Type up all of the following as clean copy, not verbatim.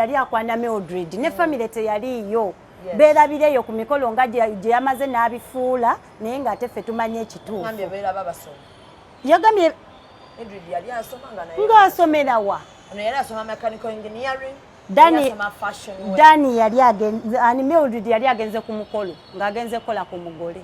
yali akwana Mildred ne family teyaliyo beerabireyo ku mikolo nga gye yamaze n'abifuula naye ng'ate ffe tumanye ekituufu yagambye ng'asomerawa Dani yali agenze Mildred yali agenze ku mukolo ng'agenze kola ku mugole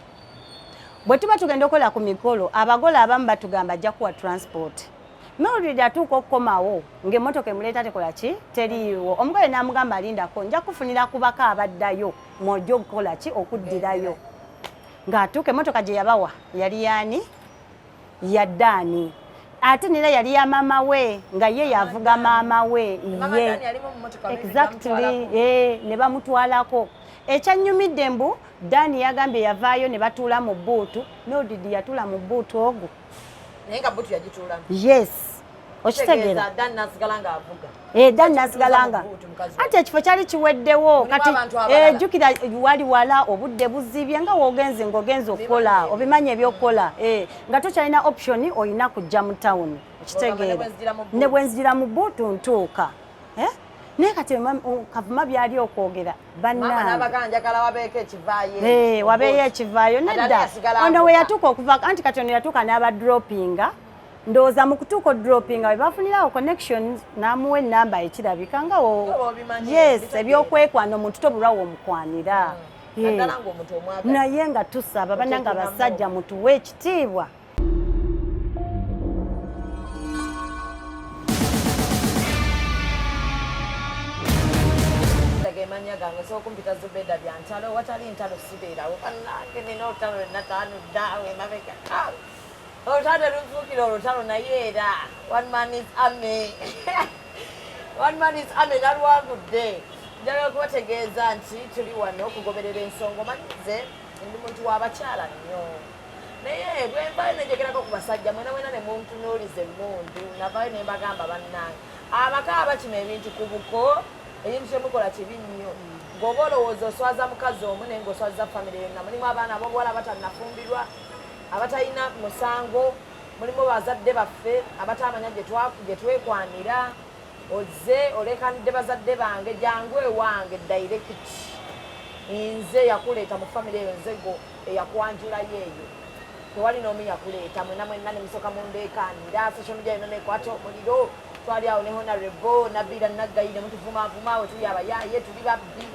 bwe tuba tugenda okola ku mikolo abagole abamu batugamba ajja kuwa transport Mildred atuuka okukomawo ng'emmotoka emuleeta tekola ki teriiwo omugole n'amugamba alindako nja kufunira kubaka abaddayo mwojja okukola ki okuddirayo ng'atuuka emmotoka gye yabawa yali yaani ya Dani ate nera yali ya maama we nga ye yavuga maama we ye exactly ne bamutwalako ekyanyumidde mbu Dani yagambye yavaayo ne batuula mu buutu Mildred yatuula mu buutu ogwo nenga butu yagituula yes okitegeera Dani nasigala ng'avuga Dani nasigala nga ate ekifo kyali kiweddewo kati jjukira wali wala obudde buzibye nga w'ogenze ng'ogenze okukola obimanye ebyokukola nga tokyalina option olina kujja mu town okitegeera ne bwe nzira mu buutu ntuuka naye kati kavuma byali okwogera bannange wabeeyo ekivaayo nedda ono we yatuuka okuva anti kati ono yatuuka n'aba droppinga ndowooza mu kutuuka odroppinga we bafunirawo connection n'amuwa ennamba ekirabika nga yes ebyokwekwano omuntu tobulwa w'omukwanira naye nga tusaba bannange abasajja mutuwe ekitiibwa emanya gange sokumpita Zubeda bya ntalo watali ntalo sibeerawo bannange nina olutalo lwenataano daawe mabega olutalo luzuukira olutalo naye era one man is army nalwagudde njagala okubategeeza nti tuli wano okugoberera ensonga omanyize ndi muntu w'abakyala nnyo naye bwe mbayo nejogerako ku basajja mwena wena ne muntunuuliza emmundu navayo ne mbagamba bannange abaka abakima ebintu ku buko ebintu kyemukola kibi nnyo ng'oba olowooza oswaza mukazi omu naye ng'oswaza famire yonna mulimu abaana ab'obuwala abatannafumbirwa abatalina musango mulimu bazadde baffe abatamanya gye twekwanira ozze olekanidde bazadde bange jangu ewange direct nze yakuleeta mu famire eyo nzego eyakwanjulayo eyo tewali n'omu yakuleeta mwena mwenna ne musooka mundeekanira social media yonna nekwata omuliro twali awo ne honorable Nabira Naggayi ne mutuvumavuma we tuli abayaaye tuli babbi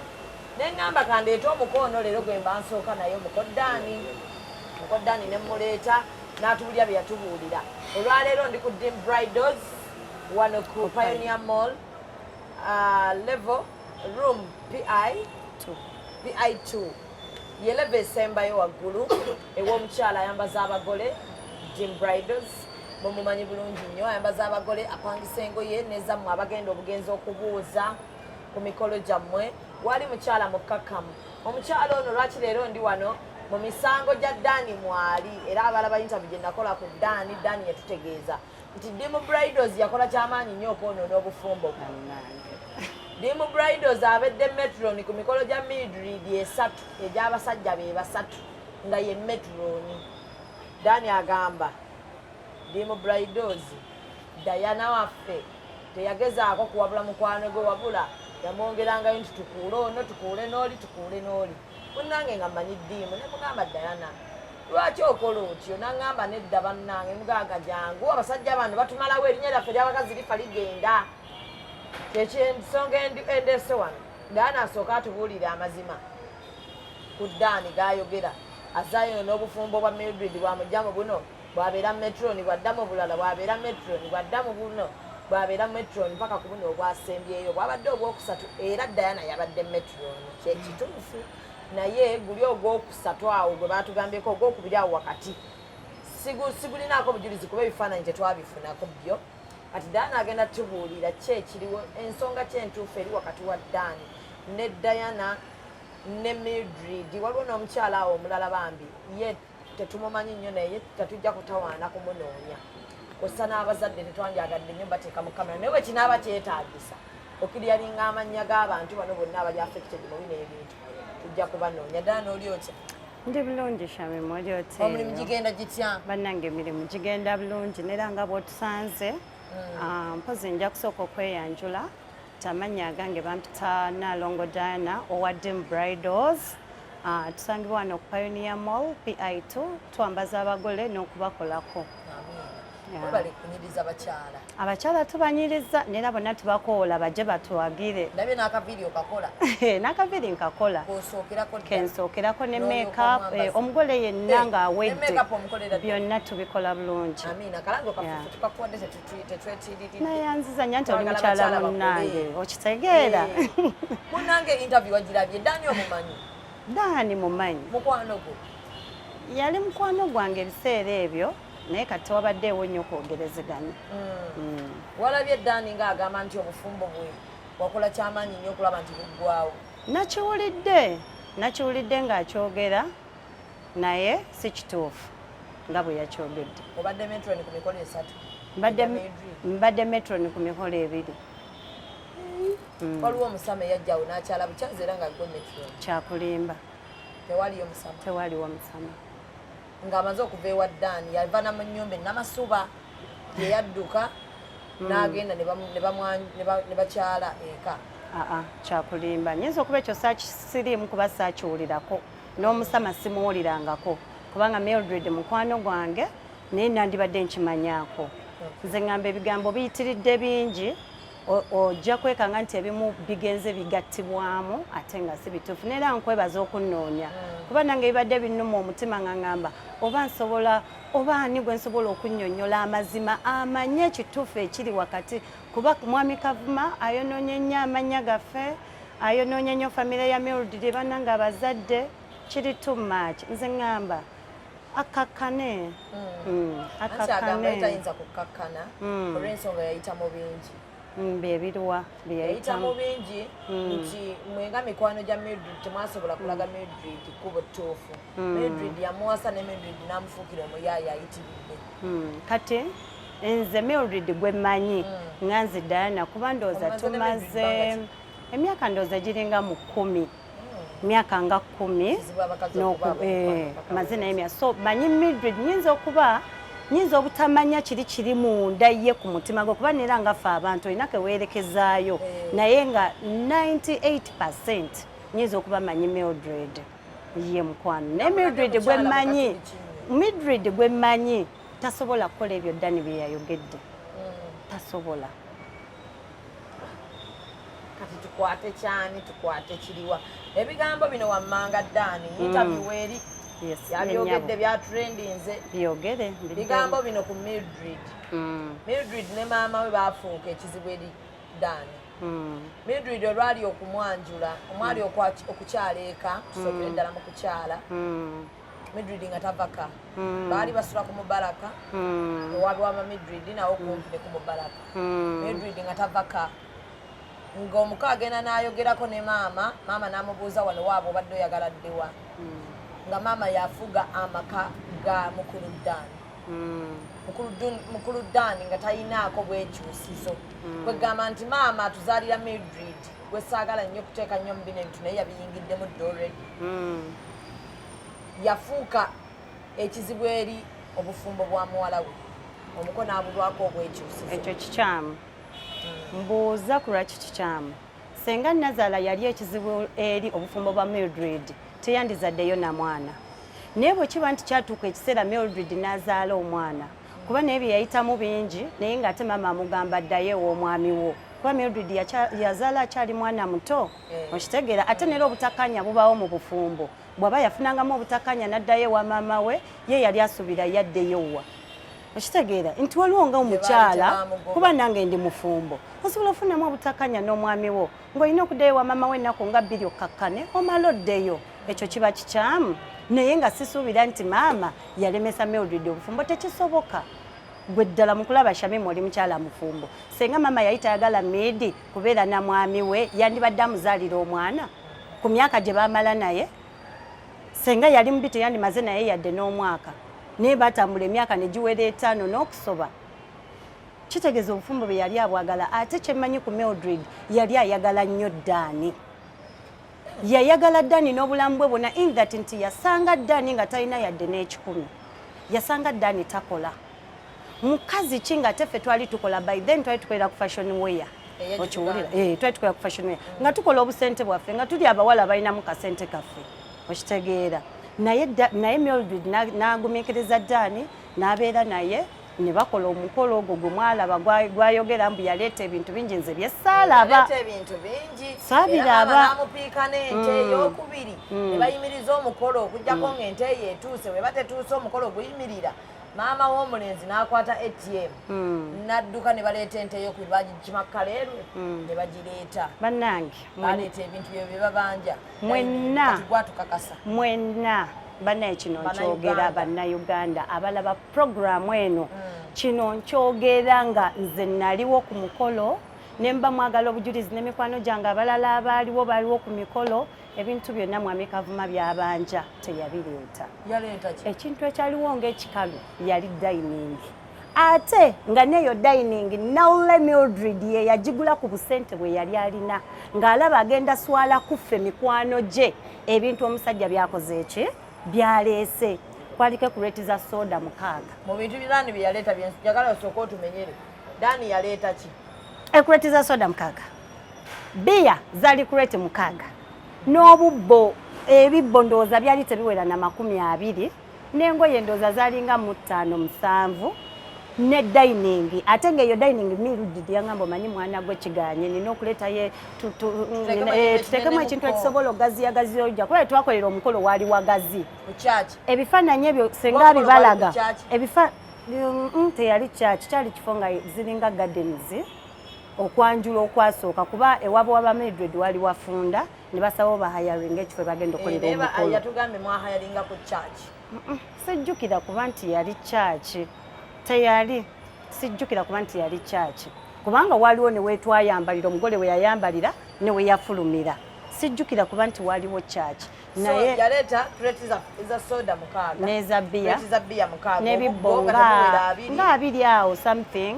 neŋŋamba kandeeta omukono leero gwe mba nsooka naye mukoddani ne muleeta n'atubuulira bye yatubuulira olwaleero ndi ku Dim Bridals wano ku Pioneer Mall level room PI2 ye level esembayo waggulu ew'omukyala ayambaza abagole Dim Bridals mumumanyi bulungi nnyo ayambaza abagole apangisa engoye nezammwe abagenda obugenzi okubuuza ku mikolo gyammwe wali mukyala mukkakkamu omukyala ono lwaki leero ndi wano mu misango gya Dani mwali era abalaba interview gye nakola ku Dani yatutegeeza nti Dim Bridals yakola kyamaanyi nnyo okwonoona obufumbo Dim Bridals abedde Metron ku mikolo gya Mildred esatu egy'abasajja be basatu nga ye Metron Dani agamba Dim Bridals Diana waffe teyagezaako kuwabula mukwano gwe wabula yamwongerangayo nti tukuule ono tukuule n'oli munnange nga mmanyi Dim ne mugamba Diana lwaki okola otyo naŋŋamba nedda bannange mugaaga jangu abasajja bano batumalawo erinnya lyaffe ly'abakazi lifa ligenda kyekyensonga endeese wano Diana asooka atubuulire amazima ku Dani gayogera azaayo n'obufumbo bwa Mildred bwamugjamu buno bwabeera Metron bwaddamu bulala bwabeera Metron bwaddamu buno bwabeera Metron mpaka ku buno obwasembyeyo bwabadde obwokusatu era Diana yabadde Metron kyekituufu naye guli ogwokusatu awo gwe baatugambyeko ogwokubiri awo wakati sigulinaako bujulizi kuba ebifaananyi tetwabifunako byo kati Diana agenda tubuulira ki ekiriwo ensonga kyentuufu eri wakati wa Dani ne Diana ne Mildred waliwo n'omukyala awo omulala bambi ye tetumumanyi nnyo naye tetujja kutawaana kumunoonya kosa n'abazadde tetwandyagadde nnyo bateeka mu kamera naye wekinaaba kyetaagisa okiryalinga amannya g'abantu bano bonna abali affected mu bino ebintu tujja kubanoonya Dani oli otya ndi bulungi shame mwoli otya omulimu gigenda gitya bannange emirimu gigenda bulungi nera nga bw'otusanze mpozi nja kusooka okweyanjula Amanya agange bampita Nalongo Diana owa Dim Bridals. Tusangibwa wano ku Pioneer Mall PI2 twambaza abagole n'okubakolako. Bali kunyiriza abakyala. Abakyala tubanyiriza nera bonna tubakoola bajje batwagire. Ndabye n'aka video kakola. N'aka video nkakola. Kensookerako ne makeup omugole yenna ng'awedde. Byonna tubikola bulungi. Amiina kalango kafufu tukakuwadde tetwetiriri. Nayanziza nnyo nti oli mukyala munnange okitegeera. Munnange interview wagirabye Dani omumanyi? Dani mumanyi. Mukwano gwo? Yali mukwano gwange ebiseera ebyo. Naye kati wabaddeewo nnyo okwogerezeganya. Walabye Dani ng'agamba nti obufumbo bwe wakola kyamaanyi nnyo okulaba nti buggwawo. Nakiwulidde ng'akyogera naye si kituufu nga bwe yakyogedde. Obadde Metron ku mikolo 3? Mbadde Metron ku mikolo 2. Waliwo omusama eyajjawo n'akyala bukyazi era nga gwe Metron. Kyakulimba. Tewaliwo musama. Ng'amaze okuva ewa Dani yava na mu nnyumba ennamasuba gye yadduka n'agenda ne bakyala eka. Kyakulimba. Nyinza okuba ekyo siriimu kuba saakiwulirako n'omusama simuwulirangako kubanga Mildred mukwano gwange naye nandibadde nkimanyaako. Nze ngamba ebigambo biyitiridde bingi ojja kwekanga nti ebimu bigenze bigattibwamu ate nga si bituufu neera nkwebaza okunnoonya kuba nange bibadde binnuma omutima nga ngamba oba ani gwe nsobola okunnyonnyola amazima amanye ekituufu ekiri wakati kuba mwami Kavuma ayonoonye nnyo amannya gaffe ayonoonye nnyo famire ya Mildred bannange abazadde kiri too much. Nze ngamba akakkane tayinza kukakkana olw'ensonga yayitamu bingi. Bebiruwa yayitamu bingi nti mwenga mikwano gya Mildred temwasobola kulaga Mildred kubo ttuufu. Mildred yamuwasa ne Mildred n'amufuukira omuyaaya ayitiridde. Kati nze Mildred gwe mmanyi nga nze Diana kuba ndowooza tumaze emyaka ndowooza giringa mu 10. Myaka nga 10 maze naye emyaka so manyi Mildred nyinza obutamanya kiri munda ye ku mutima gwe kuba nera ngaffe abantu olina keweerekezaayo naye nga 98% nyinza okuba manyi Mildred ye mukwano naye Mildred gwe mmanyi tasobola kukola ebyo Dani bye yayogedde tasobola. Kati tukwate kyani tukwate kiriwa ebigambo bino wammanga Dani interview eri yabyogedde bya trendinze byogere bigambo bino ku Mildred. Mildred ne maama we baafuuka ekizibu eri Dani. Mildred olwali okumwanjula omwali okukyala eka tusookere ddala mu kukyala Mildred nga tavaka baali basula ku Mubaraka ewaabi wa Mildred nawo kumpi ne ku Mubaraka Mildred nga tavaka ng'omuka agenda n'ayogerako ne maama n'amubuuza wano waabo obadde oyagala ddewa nga maama yafuga amaka ga mukulu Dani. Mukulu Dani nga tayinaako bwekyusizo kwegamba nti maama atuzaalira Mildred gwe saagala nnyo kuteeka nnyo mu bino ebintu naye yabiyingiddemu dda already. Yafuuka ekizibu eri obufumbo bwa muwala we omuko n'abulwako obwekyusizo. Ekyo kikyamu mbuuza ku lwaki kikyamu senga Nazaala yali ekizibu eri obufumbo bwa Mildred teyandizaddeyo na mwana naye bwe kiba nti kyatuuka ekiseera Mildred n'azaala omwana kuba naye bye yayitamu bingi naye ng'ate maama amugamba ddayo ew'omwami wo kuba Mildred yazaala akyali mwana muto okitegeera ate nera obutakkaanya bubaawo mu bufumbo bw'aba yafunangamu obutakkaanya n'addayo ewa maama we ye yali asuubira yaddeyowa okitegeera nti waliwo nga omukyala kuba nange ndi mufumbo osobola ofunamu obutakkaanya n'omwami wo ng'olina okuddayo ewa maama we ennaku nga 2 okkakkane omala oddeyo ekyo kiba kikyamu naye nga sisuubira nti maama yalemesa Mildred obufumbo tekisoboka gwe ddala mu kulaba Shamimu oli mukyala mufumbo senga maama yali tayagala Midi kubeera na mwami we yandibadde amuzaalira omwana ku myaka gye baamala naye senga yali mubi teyandimaze naye yadde n'omwaka naye batambula emyaka ne giwera 5 n'okusoba kitegeeza obufumbo bwe yali abwagala ate kyemmanyi ku Mildred yali ayagala nnyo Dani yayagala Dani n'obulamu bwe bwonna in that nti yasanga Dani nga talina yadde n'ekikumi yasanga Dani takola mukazi ki nga teffe twali tukola by then twali tukolera ku fashion wear okiwulira twali tukola ku fashion wear nga tukola obusente bwaffe nga tuli abawala balinamu kasente kaffe okitegeera naye Mildred n'agumiikiriza Dani n'abeera naye ne bakola omukolo ogwo gwe mwalaba gwayogera mbu yaleeta ebintu bingi nze bye saalaba saabiraba namupiika n'ente eyokubiri ne bayimiriza omukolo okujjako ng'ente eyo etuuse bwe batetuuse omukolo guyimirira maama w'omulenzi n'akwata ATM n'adduka ne baleeta ente eyokubiri bagigima Kaleerwe ne bagireeta bannange baleeta ebintu bye bye babanja mwenna gwatukakasa mwenna bannaye kino nkyogera bannayuganda abalaba puroguramu eno kino nkyogera nga nze naliwo ku mukolo ne mba mwagala obujulizi n'emikwano gyange abalala abaaliwo baaliwo ku mikolo ebintu byonna Mwami Kavuma byabanja teyabireeta ekintu ekyaliwo ng'ekikalu yali dining ate nga neyo dining Naule Mildred ye yagigula ku busente bwe yali alina ng'alaba agenda swala kuffe mikwano gye ebintu omusajja byakoze eki byaleese kwaliko kureti za soda 6 mu bintu birani byaleeta njagala osooka otumenyere Dani yaleeta ki kureti za soda 6 bia zali kureti 6 n'obubbo ebibbo ndowooza byali tebiwera na 20 n'engoye ndowooza zalinga mu 5-7 ne dining ate ng'eyo dining Mildred yangamba omanyi mwana gwe kiganye nina okuleeta ye tutekemu ekintu ekisobola ogaziyagazi ojja kuba twakolera omukolo waali wagazi ebifaananyi ebyo senga bibalaga teyali church kyali kifo nga ziringa gardens okwanjula okwasooka kuba ewabo waba Mildred wali wafunda ne basawo bahayaringa ekifo bagenda okolera omukolo yatugambe mwahayaringa ku church sijjukira kuba nti yali church tayali sijjukira kuba nti yali church kubanga waliwo ne wetwayambalira omugole we yayambalira ne we yafulumira sijjukira kuba nti waliwo church naye yaleeta crate za soda 6 neza bia n'ebibbo nga 2 awo something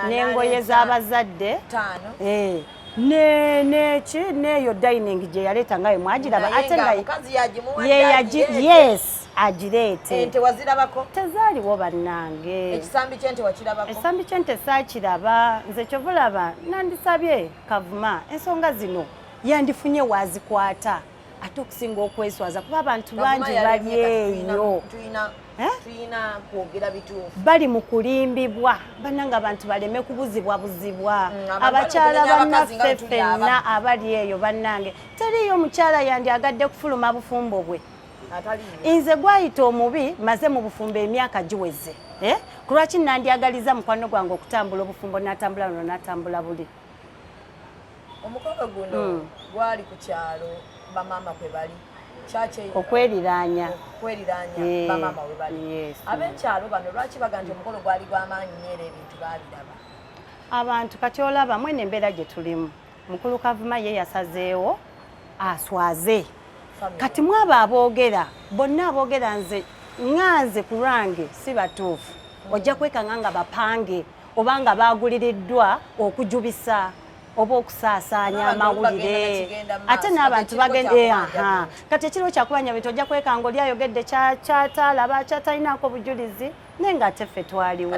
n'engoye z'abazadde 5 neyo dining gye yaleeta ngayo mwagiraba ate nga yes agireete ente wazirabako tezaaliwo bannange ekisambi ky'ente wakirabako ekisambi ky'ente saakiraba nze kyovulaba nandisabye Kavuma ensonga zino yandifunye wazikwata ate okusinga okweswaza kuba abantu bangi bali eyo tuyina kwogera bituufu bali mu kulimbibwa bannanga abantu baleme kubuzibwabuzibwa abakyala bannaffe ffenna abali eyo bannange teriyo omukyala yandyagadde kufuluma bufumbo bwe nze gwayita omubi maze mu bufumbo emyaka giweze ku lwaki nandyagaliza mukwano gwange okutambula obufumbo n'atambula luno n'atambula buli omukolo guno gwali ku kyalo bamaama kwe bali okweriraanya bamaama we bali ab'ekyalo bano lwaki baga nti omukolo gwali gw'amaanyi nyeera ebintu baabiraba abantu kati olaba mwene embeera gye tulimu mukulu Kavuma ye yasazeewo aswaze kati mwaba aboogera bonna aboogera nze ku lwange si batuufu ojja kwekanga nga bapange oba nga baaguliriddwa okujubisa oba okusaasaanya amawulire ate n'abantu bagenda kati ekiriwo kyakubanya bintu ojja kwekanga oli ayogedde kyatalaba kyatalinaako bujulizi naye ng'ate ffe twaliwo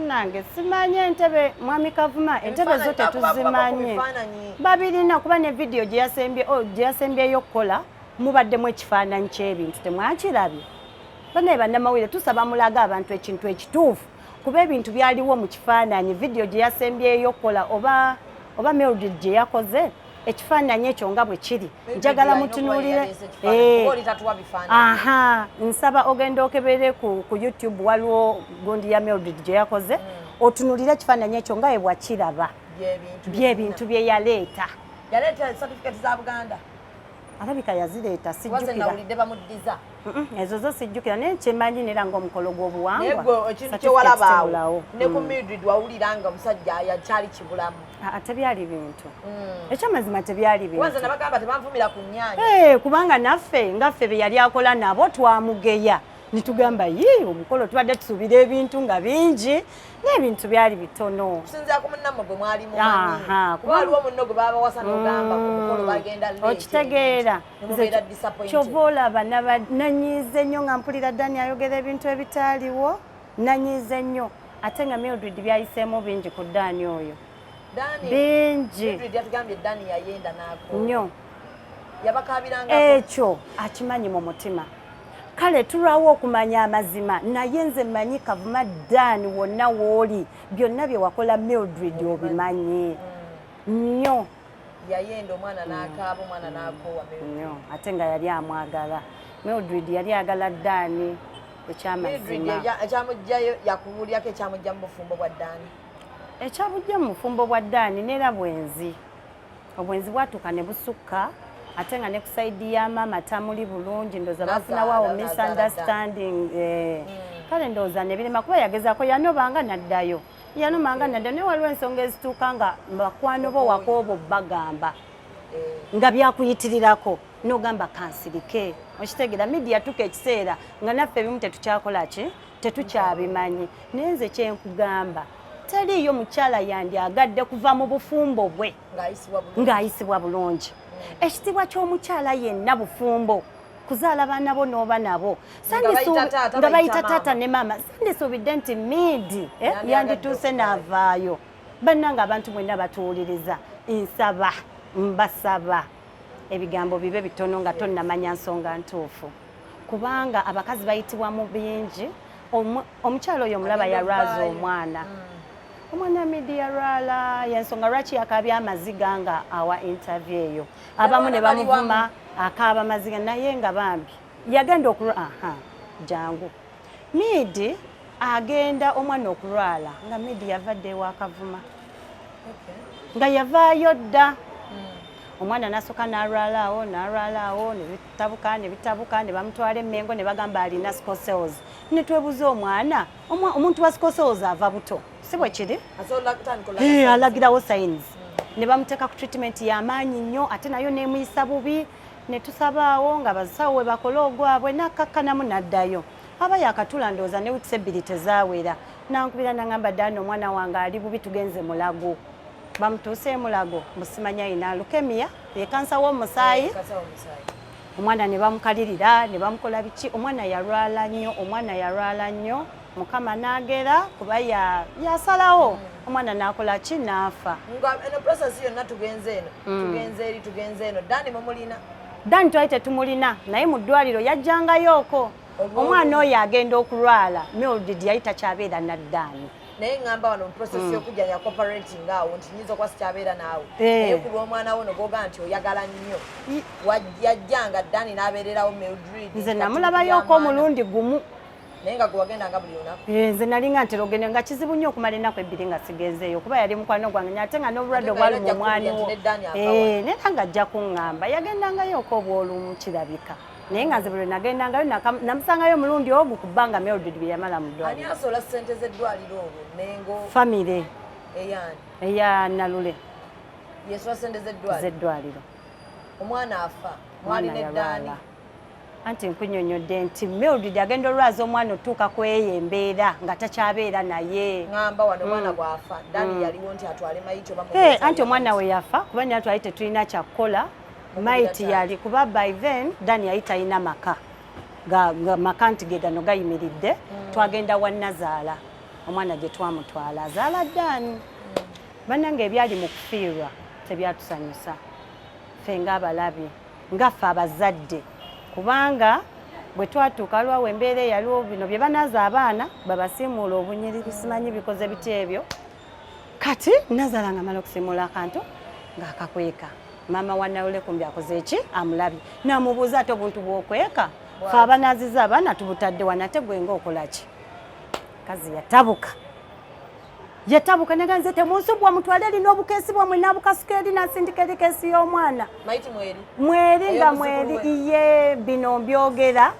nange simanyi entebe Mwami Kavuma entebe zo tetuzimanye babirina kuba ne vidiyo gye yasembyeyo okukola mubaddemu ekifaananyi ky'ebintu temwakirabye banaye bannamawulire tusaba mulaga abantu ekintu ekituufu kuba ebintu byaliwo mu kifaananyi vidiyo gye yasembyeyo okukola oba Mildred gye yakoze ekifaananyi ekyo nga bwe kiri njagala mutunuulire nsaba ogenda okebere ku YouTube waliwo gundi ya Mildred gye yakoze otunuulire ekifaananyi ekyo nga bwe bwakiraba by'ebintu bye yaleeta certificate za Buganda alabika yazireeta sijjukira ezo zo sijjukira naye kyemanyi nera ng'omukolo gw'obuwangwa ekintu kyewalabaawo ne ku Mildred wawulira nga omusajja yakyali kibulamu tebyali bintu ekyamazima tebyali bintu nabagamba tebanvumira ku nnyaanya kubanga naffe ngaffe be yali akola nabo twamugeya nitugamba omukolo tubadde tusuubira ebintu nga bingi n'ebintu byali bitono kusinzira ku munnammwe gwe mwali mumanyi waliwo munno gwe baba wasa n'ogamba ku mukolo bagenda okitegeera kyova olaba nanyiize nnyo nga mpulira Dani ayogera ebintu ebitaaliwo nanyiize nnyo ate nga Mildred byayiseemu bingi ku Dani oyo bingi Mildred yatugambye Dani yayenda nako nnyo yabakabiranga ekyo akimanyi mu mutima kale tulwawo okumanya amazima naye nze manyi Kavuma Dani wonna wooli byonna bye wakola Mildred obimanyi nnyo yayenda omwana n'akaaba omwana n'akoowa nnyo ate nga yali amwagala Mildred yali agala Dani ekyamazima ekyamugjayo yakubuulyako ekyamugja mu bufumbo bwa Dani ekyabujja mu bufumbo bwa Dani neera bwenzi obwenzi bwatuuka ne busukka ate nga ne ku saidi ya maama tamuli bulungi ndooza bafunawo misunderstanding kale ndooza ne birema kuba yagezaako yanobanga naddayo naye waliwo ensonga ezituuka nga bakwano bo wakoobo bagamba nga byakuyitirirako n'ogamba kansirike okitegeera media tuka ekiseera nga naffe ebimu tetukyakola ki tetukyabimanyi naye nze kyenkugamba teriiyo mukyala yandyagadde kuva mu bufumbo bwe ng'ayisibwa bulungi ekitiibwa ky'omukyala yenna bufumbo kuzaala baana bo n'oba nabo nga bayita taata ne maama sandisuubidde nti Midi yandituuse n'avaayo bannanga abantu mwenna batuwuliriza nsaba mbasaba ebigambo bibe bitono nga tonnamanya nsonga ntuufu kubanga abakazi bayitibwa mu bingi omukyala oyo omulaba yalwaza omwana Midi yarwala yensonga lwaki yakabya amaziga nga awa interview eyo abamu ne bamuvuma akaaba amaziga naye nga bambi yagenda okulwala jangu Midi agenda omwana okulwala nga Midi yavadde ewa Kavuma nga yavaayo dda omwana nasooka n'alwalaawo ne bitabuka ne bamutwala Emmengo ne bagamba alina scocells ne twebuza omwana omuntu wa scocells ava buto si bwe kiri alagirawo signs ne bamuteeka ku treatment y'amaanyi nnyo ate nayo neemuyisa bubi ne tusabaawo nga basawo we bakola ogwabwe n'akkakkanamu n'addayo aba yakatula ndooza ne weeks ebbiri tezaawera nankubira nagamba Dani omwana wange ali bubi tugenze Mulago bamutuuse Mulago musimanya ina leukemia ye kansa w'omusaayi omwana ne bamukalirira ne bamukola biki omwana yalwala nnyo Mukama n'agera kuba yasalawo omwana n'akola ki n'afa eno process yonna tugenze eno Dani mumulina Dani twali tetumulina naye mu ddwaliro yajjangayooko omwana oyo agenda okulwala Mildred yali takyabeera na Dani naye ngamba wano mu process y'okujja ya cooperating awo nti nyinza okwasi kyabeera naawe naye ku lw'omwana wo nogoga nti oyagala nnyo yajjanga Dani n'abeererawo Mildred nze namulabayooko omulundi gumu naye nga gwe wagendanga buli lunaku nze nalinga ntera ogende nga kizibu nnyo okumala ennaku ebbiri nga sigenzeeyo kuba yali mukwano gwange ate nga n'obulwadde obwali mu mwani wo neera nga ajja kuŋŋamba yagendangayooko obwolumu kirabika naye nga nze buli nagendangayo namusangayo omulundi ogwo ku bbanga Mildred bye yamala mu ddwaliro ani asola ssente z'eddwaliro olwo Mengo famire eyani eya Nalule yesola ssente z'eddwaliro omwana afa mwali ne Dani anti nkunyonyodde nti Mildred agenda olwaza omwana otuuka ku eyo embeera nga takyabeera naye ngamba wano omwana bwafa Dani yaliwo nti atwale mayiti oba anti omwana we yafa kuba naye twali tetulina kyakukola maiti yali kuba by then Dani yali talina maka maka nti ge gano gayimiridde twagenda wa Nazaala omwana gye twamutwala azaala Dani bannange ebyali mu kufiirwa tebyatusanyusa ffe ng'abalabi ngaffe abazadde kubanga bwe twatuuka lwawo embeera eyaliwo bino bye banaza abaana babasiimuula obunyiriri simanyi bikoze biti ebyo kati Nazaala nga amala okusiimuula akantu ng'akakweka maama wa Nalule kumbi akoze eki amulabye n'amubuuza ate obuntu bw'okweka fe abanaziza abaana tubutadde wano ate gwe ng'okola ki kazi yatabuka neganze temunsubwa mutwale erina obukeesi bwamwe n'abukasuka eri nasindika erikeesi y'omwana mweri nga mweri iye bino mbyogera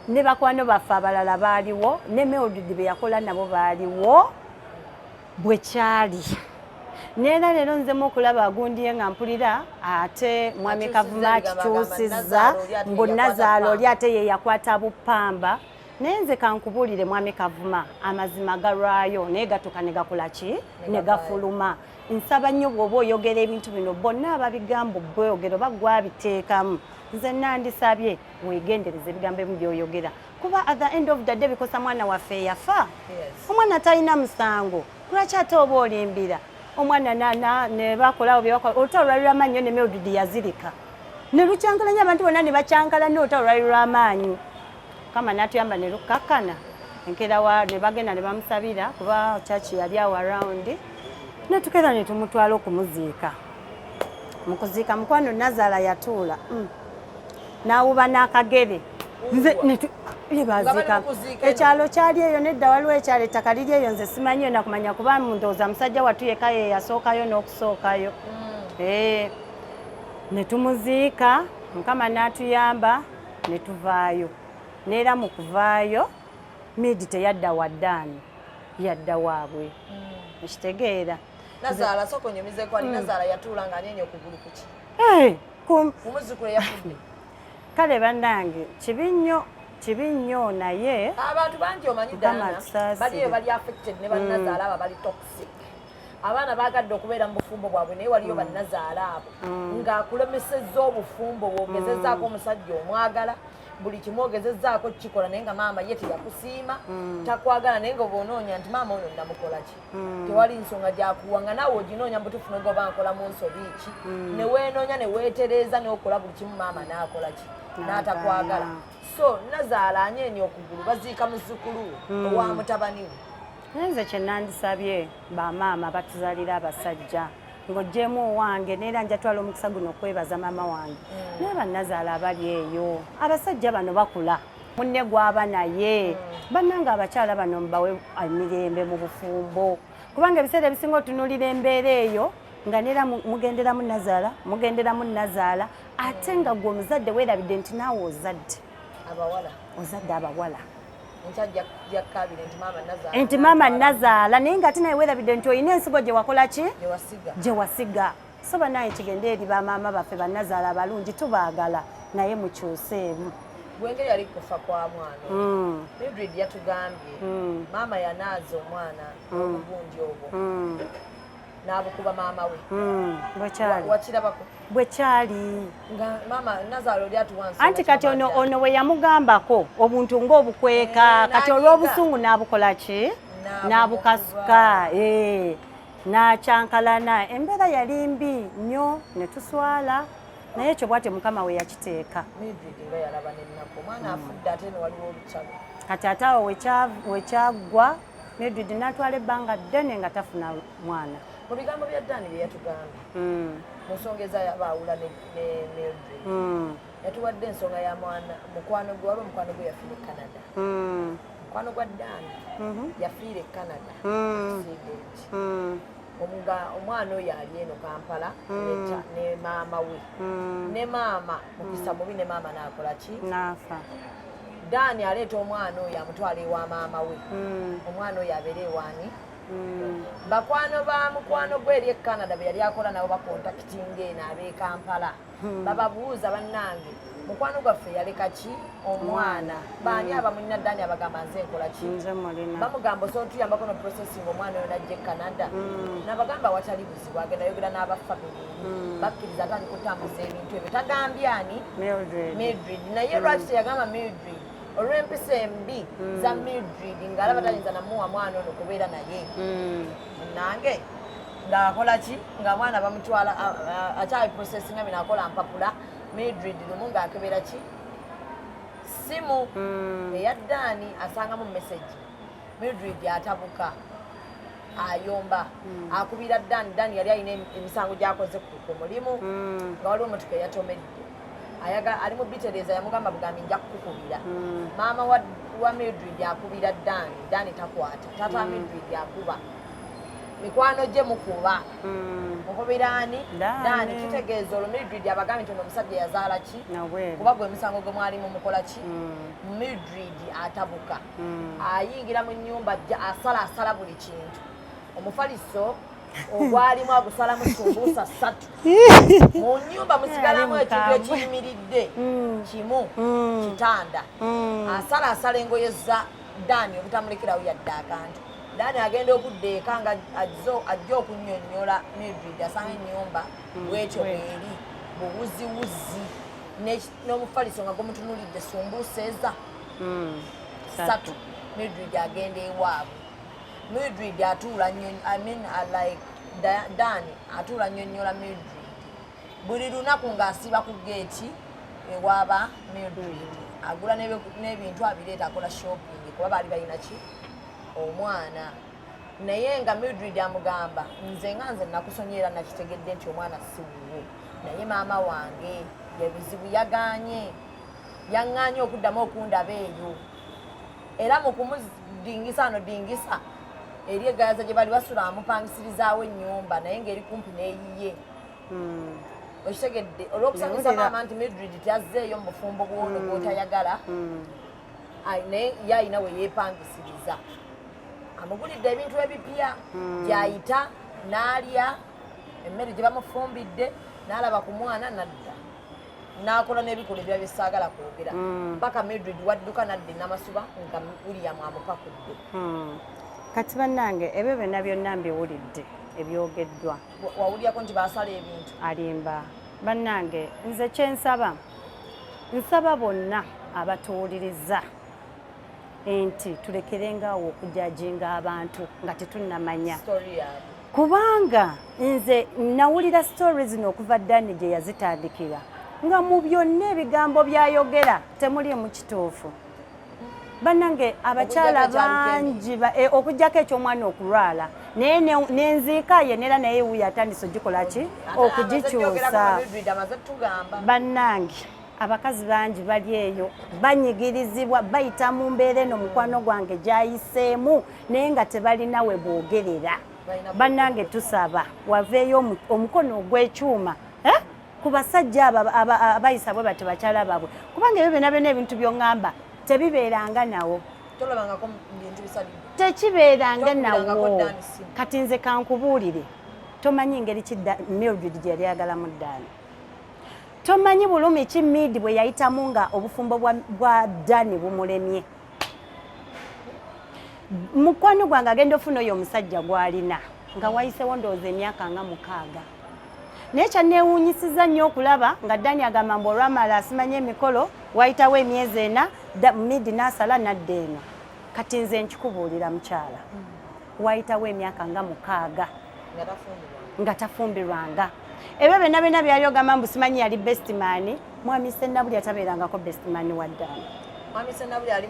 ne bakwano baffe abalala baaliwo ne Mildred be yakola nabo baaliwo bwe kyali neera leero nzemu okulaba agundiye nga mpulira ate mwami Kavuma akikyusizza mbu Nazaala oli ate ye yakwata bupamba naye nze kankubuulire mwami Kavuma amazima galwayo naye gatuuka ne gakola ki ne gafuluma nsaba nnyo bw'oba oyogera ebintu bino bonna ababigamba bweyogera oba gwabiteekamu nze nandisabye weegendereza ebigambo ebimu by'oyogera kuba at the end of the day bikosa mwana waffe yafa omwana talina musango lwaki ate oba olimbira omwana ne bakola byebakola olutalo lwali lw'amaanyi ne Mildred yazirika ne lucyankalanya abantu bonna ne bacyankala n'olutalo lwali lw'amaanyi kama n'atuyamba ne lukakkana enkera ne bagenda ne bamusabira kuba chachi yali awo around ne tukera ne tumutwala okumuziika mu kuziika mukwano Nazala yatuula n'awuba n'akagere nze yebaziika ekyalo kyali eyo nedda waliwo ekyalo ettaka liri eyo nze simanyi yo nakumanya kuba ndowooza musajja wattu yekka ye yasookayo n'okusookayo ne tumuziika Mukama n'atuyamba ne tuvaayo neera mu kuvaayo Midi teyadda waddaani yadda waabwe ekitegeera Nazala soko nyomize kwa Nazala yatuula nga anyenye okugulu kuki kumuzukulu yafudde kale bannange kibi nnyo naye abantu bangi omanyi ddala baliyo bali affected ne bannazaala abo bali toxic abaana bagadde okubeera mu bufumbo bwabwe naye waliyo bannazaala abo ng'akulemesezza obufumbo bwogezezaako omusajja omwagala buli kimu ogezezaako kikola naye nga maama ye teyakusiima takwagala naye nga obaonoonya nti maama ono namukola ki tewali nsonga gyakuwa nga naawe oginoonya mbutufu nogoba nkola mu nsobi ki ne weenoonya ne weetereeza n'okola buli kimu maama n'akola ki n'atakwagala so Nazaala anyeenya okugulu baziika muzzukulu owa mutabani we nze kye nandisabye bamaama batuzaalira abasajja ng'oggyemu owange neera njatwala omukisa guno okwebaza maama wange naye bannazaala abali eyo abasajja bano bakula munne gwaba naye bannanga abakyala bano mbawe emirembe mu bufumbo kubanga ebiseera ebisinga otunuulira embeera eyo nga neera mugenderamu Nazaala ate nga gwe omuzadde weerabidde nti naawe ozadde abawala nti maama Nazaala naye nga ate naye weerabidde nti olina ensigo gye wakola ki gye wasiga so banaye kigende eri bamaama baffe bannazaala abalungi tubaagala naye mukyuseemu bwengeri yali kufa kwa mwana Mildred yatugambye maama yanaaza omwana obugundi obwo n'abukuba maama we wakirabako bwekyali maama Nazaala oli atuwansi anti kati ono we yamugambako obuntu ng'obukweka kati olw'obusungu n'abukola ki n'abukasuka n'akyankalana embeera yali mbi nnyo ne tuswala naye ekyo bwate Mukama we yakiteeka kati ate awo wekyagwa Mildred n'atwala ebbanga ddene nga tafuna mwana mu bigambo bya Dani bye yatugambye mu nsonga ezabaawula ne Mildred yatuwadde ensonga ya mwana mukwano gwe waliwo mukwano gwe yafiira e Canada mukwano gwa Dani yafiira e Canada omwana oyo ali eno Kampala ne maama we ne maama mukisa mubi ne maama n'akola ki n'afa Dani aleeta omwana oyo amutwala ewa maama we omwana oyo abeera ewaani bakwano ba mukwano gwe eri e Canada be yali akola nabo bakontakitinga eno ab'e Kampala bababuuza bannange mukwano gwaffe yaleka ki omwana baani abamulina Dani abagamba nze nkola ki bamugamba osobola otuyambako no processing omwana oyo najja e Canada n'abagamba watali buzibu agenda yogera n'abafamily bakkiriza atandika okutambuza ebintu ebyo tagambye ani Mildred naye lwaki teyagamba Mildred olw'empisa embi za Mildred ng'alaba tayinza namuwa mwana ono kubeera naye nange ng'akola ki nga mwana bamutwala akyali processinga bino akola mpapula Mildred lumu ng'akebera ki simu eya Dani asangamu message Mildred atabuka ayomba akubira Dani yali alina emisango gy'akoze ku mulimu nga waliwo emotoka eyatomedde ali mu bitereeza yamugamba bugambi nja kukukubira maama wa Mildred akubira Dani takwata tata Mildred akuba mikwano gye mukuba mukubira ani Dani kitegeeza olwo Mildred abagambye nti ono omusajja yazaala ki kuba gwe emisango gwe mwalimu mukola ki Mildred atabuka ayingira mu nnyumba asala buli kintu omufaliso ogwalimu agusalamu sumbuusa 3 mu nnyumba musigalamu ekintu ekiyimiridde kimu kitanda asala engoye za Dani obutamulekerawo yadde akantu Dani agenda okudda eka nga ajja okunnyonnyola Mildred asanga ennyumba bwekyo bweri buwuziwuzi n'omufaliso nga gumutunulidde sumbuusa eza 3 Mildred agenda ewaabwe Mildred atuula nnyo like Dani atula nnyonnyola Mildred buli lunaku ng'asiba ku geeti ewaaba Mildred agula n'ebintu abireeta akola shopping kuba baali balina ki omwana naye nga Mildred amugamba nze nakusonyiera nakitegedde nti omwana si wuwo naye maama wange ebizibu yaŋŋaanye okuddamu okundaba eyo era mu kumudingisa dingisa eri egayaza gye bali basula amupangisirizawo ennyumba naye ng'eri kumpi n'eyiye okitegedde olw'okusanyusa maama nti Mildred tazzeeyo mu bufumbo bw'ono bw'otayagala naye ye alina we yeepangisiriza amugulidde ebintu ebipya gy'ayita n'alya emmere gye bamufumbidde n'alaba ku mwana nadda n'akola n'ebikolwa ebirala bye saagala kwogera mpaka Mildred wadduka nadda n'amasuba nga William amupakudde. Kati bannange ebyo byonna mbiwulidde ebyogeddwa. Wawulyako nti baasala ebintu? Alimba. Bannange nze kye nsaba bonna abatuwuliriza nti tulekerengaawo okujajinga abantu nga tetunnamanya. Kubanga nze nawulira story zino okuva Dani gye yazitandikira nga mu byonna ebigambo byayogera temuli mu kituufu. Bannange abakyala bangi okujjako eky'omwana okulwala naye n'enziika ye nera naye wuyo atandise ogikola ki okugikyusa. Bannange abakazi bangi bali eyo banyigirizibwa bayita mu mbeera eno mukwano gwange gyayiseemu naye nga tebalina we boogerera. Bannange tusaba waveeyo omukono ogw'ekyuma ku basajja abayisa bwe bati bakyala baabwe kubanga ebyo byonna ebintu by'oŋŋamba tebibeeranga nawo. Tekibeeranga nawo. Kati nze kankubuulire tomanyi ngeri ki Mildred gye yali ayagalamu Dani. Tomanyi bulumi ki Midi bwe yayitamu nga obufumbo bwa Dani bumulemye. Mukwano gwange agenda ofuna oyo omusajja gw'alina nga wayisewo ndowooza emyaka nga 6. Naye kyanneewuunyisiza nnyo okulaba nga Dani agamba mbu olwamala asimanye emikolo wayitawo emyezi 4 Midi n'asala nadda eno. Kati nze nkikubuulira mukyala wayitawo emyaka nga 6 nga tafumbirwanga. Ebyo byonna byali ogamba mbu simanyi yali best man. Mwami Sennabulya tabeerangako best man wa Dani. Mwami Sennabulya ali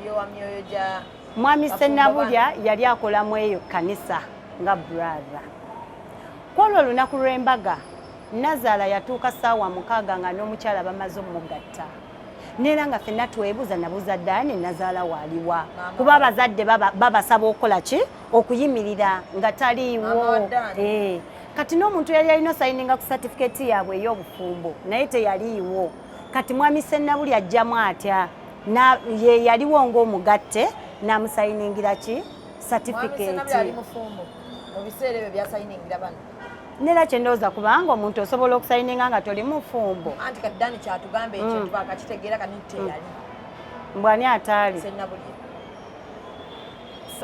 wa myoyo gya Mwami Sennabulya yali akolamu eyo kanisa nga brother. Kwolwo olunaku lw'embaga Nazaala yatuuka ssaawa 6 nga n'omukyala bamaze omugatta. Neera nga ffenna twebuuza nabuuza Dani Nazaala waaliwa kuba abazadde babasaba okukola ki okuyimirira nga taliiwo. Kati n'omuntu yali alina sayininga ku certificate yaabwe ey'obufumbo naye teyaliiwo. Kati Mwami Sennabulya ajjamu atya ye yaliwo ng'omugatte n'amusayiningira ki certificate. Mwami Sennabulya ali mufumbo mu biseera ebyo byasayiningira bano. Nera kyendowooza kubanga omuntu osobola okusayininga nga toli mufumbo. Anti kati Dani kyatugamba ekyo twakakitegeera kati teyali. Mbwani ataali. Sennabulya.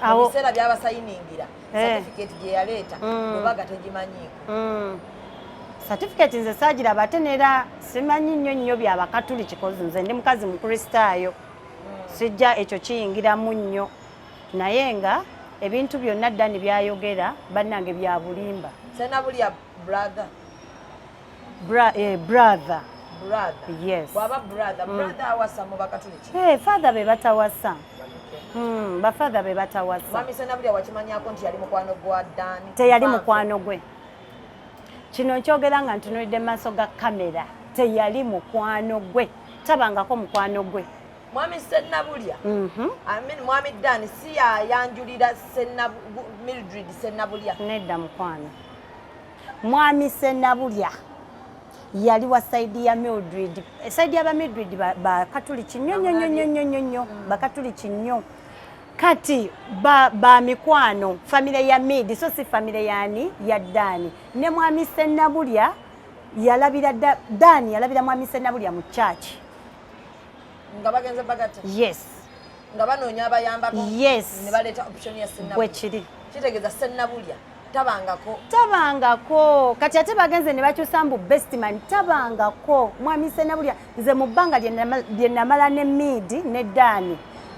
Mu biseera byabasayiningira certificate gye yaleeta obaga tegimanyiiko. Certificate nze saagiraba ate neera simanyi nnyo byabakatuliki kozi nze ndi mukazi mukristaayo. Sijja ekyo kiyingiramu nnyo naye nga ebintu byonna Dani byayogera bannange bya bulimba. Sennabulya brother. Brother. Yes. Bwaba brother awasa mu bakatuliki. Father be batawasa. Bafather be batawasa. Mwami Sennabulya wakimanyako nti yali mukwano gwa Dani. Teyali mukwano gwe. Kino nkyogera nga ntunuulidde maaso ga kamera. Teyali mukwano gwe. Tabangako mukwano gwe. Mwami Sennabulya. Mwami Dani si yayanjulira Mildred Sennabulya. Nedda mukwano. Mwami Sennabulya yali wa saidi ya Mildred. Saidi ya Mildred bakatuliki nnyo bakatuliki nnyo. Kati ba mikwano family ya Midi so si family yani ya Dani. Ne Mwami Sennabulya yalabira Dani yalabira Mwami Sennabulya mu church. Nga bagenze bagata. Yes. Nga banoonya abayambako. Yes. Ne baleeta option ya Sennabulya. Bwe kiri. Kitegeeza Sennabulya tabangako. Kati ate bagenze ne bakyusa mbu best man tabangako. Mwami Sennabulya nze mu bbanga lye namala ne Midi ne Dani.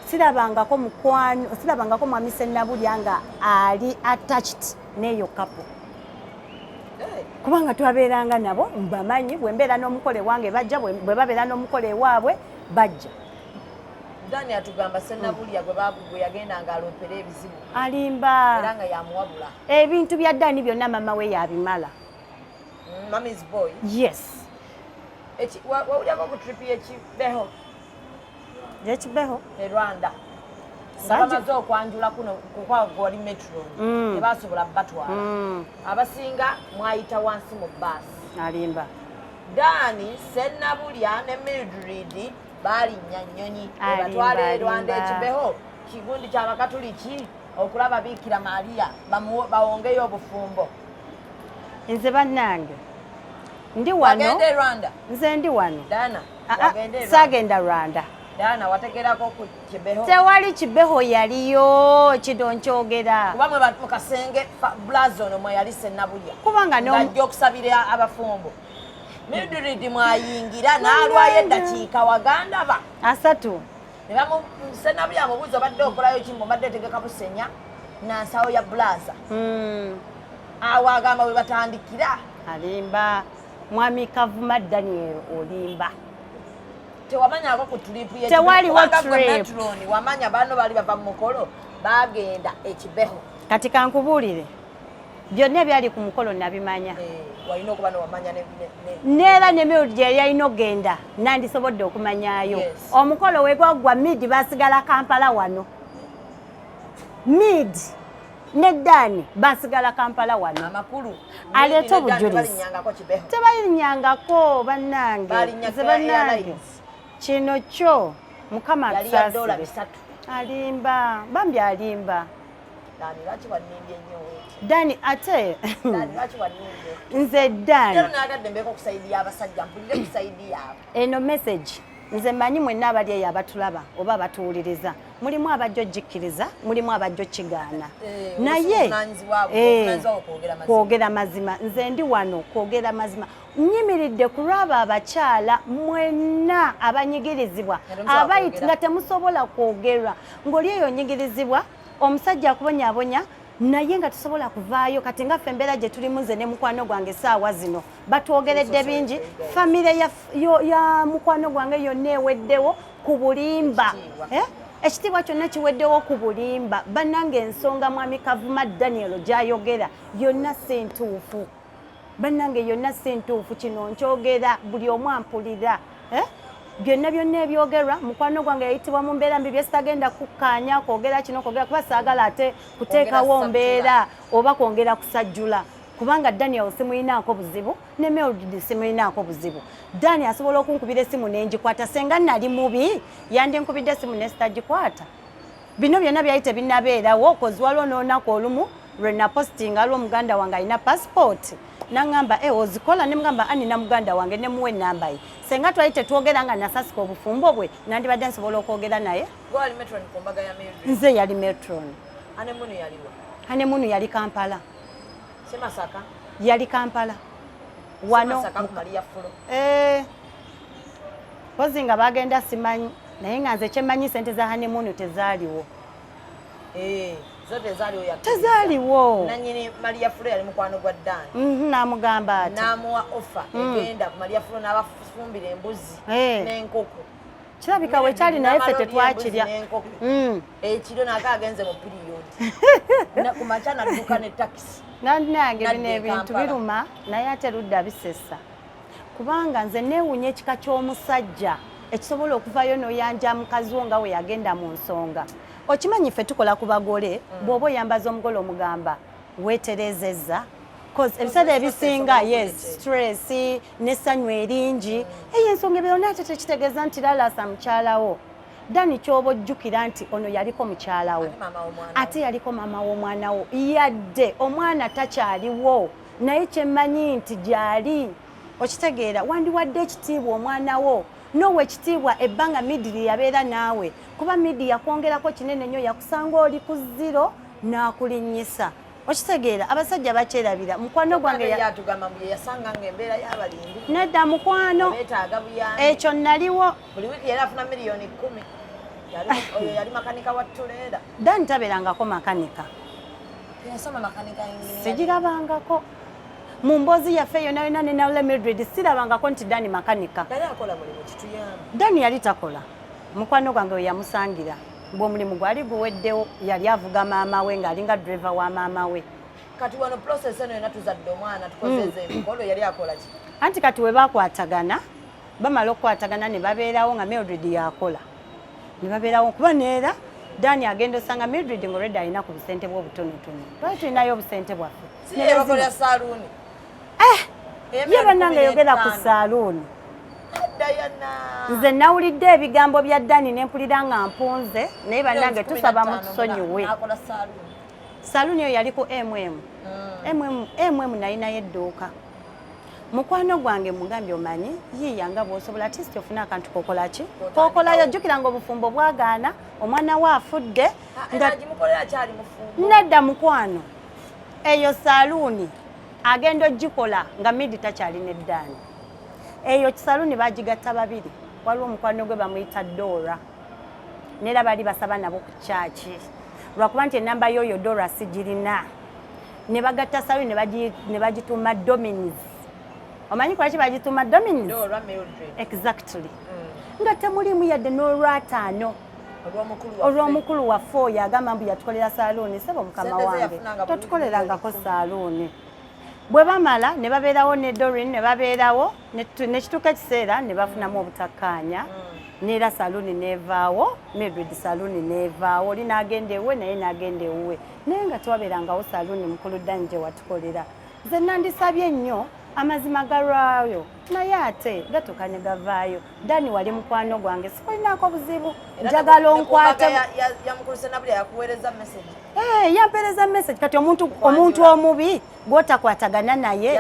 Sirabangako Mwami Sennabulya nga ali attached neyo kapo kubanga twabeeranga nabo mbamanyi bwe mbeera n'omukole wange bajja bwe babeera n'omukole waabwe bajja. Dani atugamba Sennabulya gwe yagendanga aloopera ebizibu alimba era nga yamuwabula ebintu bya Dani byonna mama we yabimala. Mommy's boy. Yes. Wawulyako ku trip y'ekibeho Rwanda bamaze okwanjula kuno kukwago wali Metron tebasobola batwala abasinga mwayita wansi mu baasi alimba. Dani Sennabulya ne Mildred balinnya nnyonyi batwala Rwanda ekibeho kigundi ky'abakatuliki okulaba Bikira Maria bawongeyo obufumbo. Nze bannange ndi wano Rwanda. Nze ndi wano Dana sagenda Rwanda. Dana wategerako ku kibeho tewali kibeho yaliyo kidonkyogera kuba mwe mu kasenge blazo no mwe yali Sennabulya kubanga ng'ajja okusabira abafumbo. Mildred mwayingira n'alwayo eddakiika wagandaba asatu ne Sennabulya amubuuza obadde okolayo ki mbadde tegeka busenya nansawo ya blaza awo agamba bwe batandikira alimba mwami Kavuma Daniel olimba tewamanyako ku tulipu ye tewaliwo trip Metron wamanya bano bali bava mu mukolo bagenda ekibeho kati kankubuulire byonna byali ku mukolo nabimanya walina okuba nowamanya neera ne Mildred yali alina okgenda nandisobodde okumanyayo omukolo wegwaggwa Mid basigala Kampala wano Mid ne Dani basigala Kampala wano amakulu aleeta obujulizi tebalinnyangako bannange kino kyo Mukama akusaasire alimba bambi alimba Dani ate nze Dani eno message nze manyi mwenna abali eyo abatulaba oba abatuwuliriza mulimu abajja ogikkiriza mulimu abajja okigaana naye kwogera mazima nze ndi wano kwogera mazima nyimiridde ku lwaba abakyala mwenna abanyigirizibwa abayiti nga temusobola kwogerwa ng'oli eyo onyigirizibwa omusajja akubonyaabonya naye nga tusobola kuvaayo kati nga ffe embeera gye tulimu nze ne mukwano gwange essaawa zino batwogeredde bingi famire ya mukwano gwange yonna eweddewo ku bulimba ekitiibwa kyonna kiweddewo ku bulimba bannange ensonga mwami Kavuma Daniel gy'ayogera yonna si ntuufu bannange yonna si ntuufu kino nkyogera buli omu ampulira byonna ebyogerwa mukwano gwange yayitibwa mu mbeera mbi byesitagenda kukkaanya kwogera kino kwogera kuba saagala ate kuteekawo mbeera oba kwongera kusajjula kubanga Daniel simuyinaako buzibu ne Mildred simuyinaako buzibu. Dani asobola okunkubira essimu nengikwata senga nali mubi yandinkubidde essimu nesitagikwata. Bino byonna byali tebinnabeerawo kozi waliwo n'olunaku olumu lwe napostinga aliwo muganda wange alina passport nangamba ozikola ne mugamba ani na muganda wange ne muwe namba ye senga twali tetwogera nga nasasika obufumbo bwe nandibadde nsobola okwogera naye. Gwali Metron ku mbaga ya Mildred? Nze yali Metron. Hanemunu yaliwa? Hanemunu yali Kampala. Masaka? Yali Kampala. Wano Masaka ku Maria Fulo. Kozi nga bagenda simanyi naye nga nze kyemanyi sente za hanemunu tezaaliwo. Zote zaaliwo ya tezaaliwo. Nanyini Maria Fulo yali mukwano gwa Dani. Namugamba ati. Namuwa offer egenda ku Maria Fulo n'abafumbira embuzi n'enkoko. Kirabika we kyali naye ffe tetwakirya. Ekiro naako agenze mu period. Ku makya nadduka ne takisi. Nange bino ebintu biruma naye ate ludda bisesa. Kubanga nze neewunya ekika ky'omusajja ekisobola okuvayo n'oyanja mukazi wo nga we yagenda mu nsonga. Okimanyi ffe tukola ku bagole bw'oba oyambaza omugole omugamba weeterezezza ebiseera ebisinga stress n'essanyu eringi eyo ensonga ebyo naate tekitegeeza nti lalasa mukyalawo. Dani kyoba ojjukira nti ono yaliko mukyalawo ate yaliko maama w'omwana wo yadde omwana takyaliwo naye kyemmanyi nti gyali okitegeera wandiwadde ekitiibwa omwana wo nowe ekitiibwa ebbanga Midi yabeera naawe kuba Midi yakwongerako kinene nnyo yakusanga oli ku zero n'akulinnyisa okitegeera abasajja bakyerabira mukwano gwange yatugamba mbu yasanga ng'embeera y'abalindi nedda mukwano beetaaga buyambi ekyo naliwo buli wiiki yali afuna miliyoni 10 oyo yali makanika wa tuleera. Dani tabeerangako makanika Yasoma makanika engineering. Sijirabangako. Mu mboozi yaffe yonna yonna ne Nawule Mildred sirabangako nti Dani makanika. Dani akola mulimu kituyamba. Dani yali takola. Mukwano gwange we yamusangira. Bw'omulimu gwali guweddewo yali avuga maama we ng'alinga driver wa maama we. Kati wano process eno yonna tuzadde omwana tukozeze emikolo yali akola ki? Anti kati we baakwatagana bamala okukwatagana ne babeerawo nga Mildred yakola. Ne babeerawo kuba neera Dani agenda osanga Mildred ng'olwedde alina ku busente bw'obutonotono. Lwaki tulinayo obusente bwaffe? Si ye bakolera saluuni. Ye bannange yogera ku saluuni. Nze nawulidde ebigambo bya Dani ne mpulira nga mpunze naye bannange tusaba mutusonyiwe. Saluuni eyo yali ku MM nalinayo edduuka. Mukwano gwange mugambye omanyi yiyanga bw'osobola ati ofuna akantu kokola ki? Kokolayo jjukira nga obufumbo bwagaana omwana we afudde. Nedda mukwano eyo saluuni agenda ogikola nga Midi takyalina eddaani. Eyo saluuni bagigatta babiri. Waliwo omukwano gwe bamuyita Dora. Neera bali basaba nabo ku kyaki. Lwakuba nti ennamba y'oyo Dora sigirina. Ne bagatta saluuni ne bagituuma Dominies. Omanyi kwaki bagituuma Dominies? Dora Mildred. Exactly. Nga temulimu yadde n'olwataano. Olw'omukulu waffe oyo agamba mbu yatukolera saluuni sebo mukama wange. Totukolerangako saluuni. Bwe bamala ne babeerawo ne Doreen ne babeerawo ne kituuka ekiseera ne bafunamu obutakkaanya. Neera saluuni neevaawo, Mildred saluuni neevaawo. Oli n'agenda ewuwe naye n'agenda ewuwe. Naye nga tewabeerangawo saluuni mukulu Dani gye watukolera. Nze nandisabye nnyo amazima galwayo naye ate gatuuka ne gavaayo. Dani wali mukwano gwange sikolinaako buzibu njagala onkwate. Yampeereza message kati omuntu omubi gw'otakwatagana naye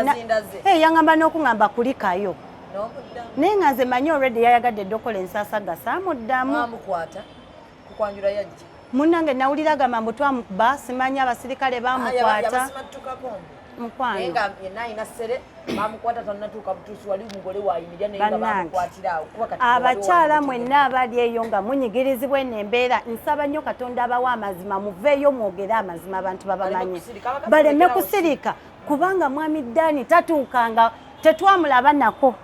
yaŋŋamba n'okuŋŋamba kulikayo naye nga nze manyi already yayagadde eddokola ensaasaga saamuddamu. Munnange nawulira gamba mbu twamukuba simanyi abasirikale baamukwata. Mukwano abakyala mwenna abali eyo nga munyigirizibwa eno embeera nsaba nnyo Katonda abawa amazima muveeyo mwogere amazima abantu babamanyi baleme kusirika kubanga mwami Dani tatuukanga tetwamulaba nako.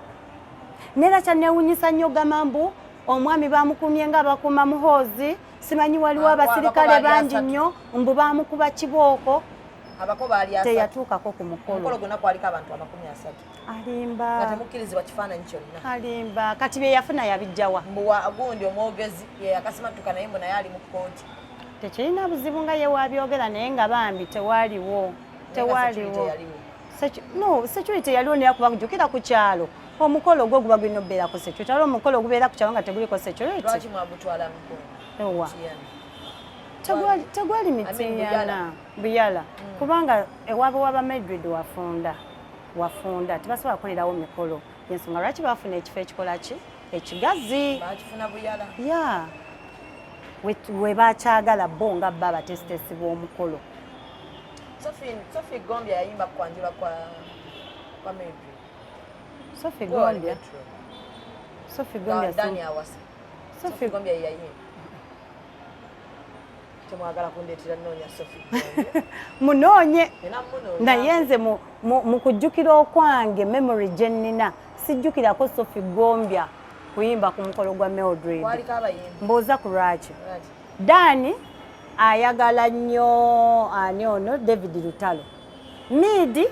Neera kyanneewuunyisa nnyo gamba mbu omwami baamukumye nga abakuuma muhoozi simanyi waliwo abasirikale bangi nnyo mbu baamukuba kibooko. Teyatuukako ku mukolo gwonna kwaliko abantu 30. Alimba. Nga temukkirizibwa kifaananyi kyonna. Alimba. Kati bye yafuna yabijjawa. Mbuwa gundi omwogezi ye yakasimatuka naye mbu naye ali mu kkooti. Tekirina buzibu nga ye waabyogera naye nga bambi tewaliwo. No, security yaliwo naye kuba kujjukira ku kyalo. Omukolo gwo guba gulina okubeerako security. Waliwo omukolo ogubeera ku kyalo nga teguliko security. Lwaki mwagutwala mukono? Tegwali mitiyana buyala kubanga ewaabwe waba Mildred wafunda tebasobola kukolerawo mikolo yensonga lwaki bafuna ekifo ekikola ki ekigazi bakifuna buyala we bakyagala bo nga bba abatesitesi b'omukolo. Sophie Gombia yayimba kwanjula kwa Mildred. Sophie Gombia yayimba. Temwagala kundeetera nnoonya Sophie. Munoonye naye nze mu kujjukira okwange memory gye nnina sijjukirako Sophie Gombia kuyimba ku mukolo gwa Mildred. Mbooza ku lwaki. Dani ayagala nnyo ani ono David Lutalo. Midi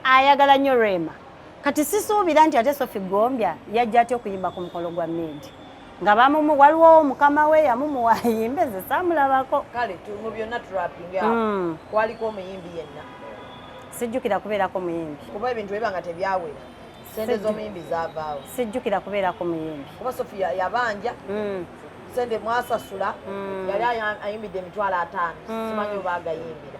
ayagala nnyo Rema. Kati sisuubira nti ate Sophie Gombia yajja atya okuyimba ku mukolo gwa Midi. Nga waliwo mukama we yamumuwa ayimbe nze saamulabako. Kale mu byonna turapping awo kwaliko omuyimbi yenna. Sijjukira kubeerako muyimbi. Kuba ebintu biba nga tebyawera. Sente z'omuyimbi zaavaawo. Sijjukira kubeerako muyimbi. Kuba Sophia yabanja sente mwasasula yali ayimbidde emitwalo 5 simanyi oba agayimbira.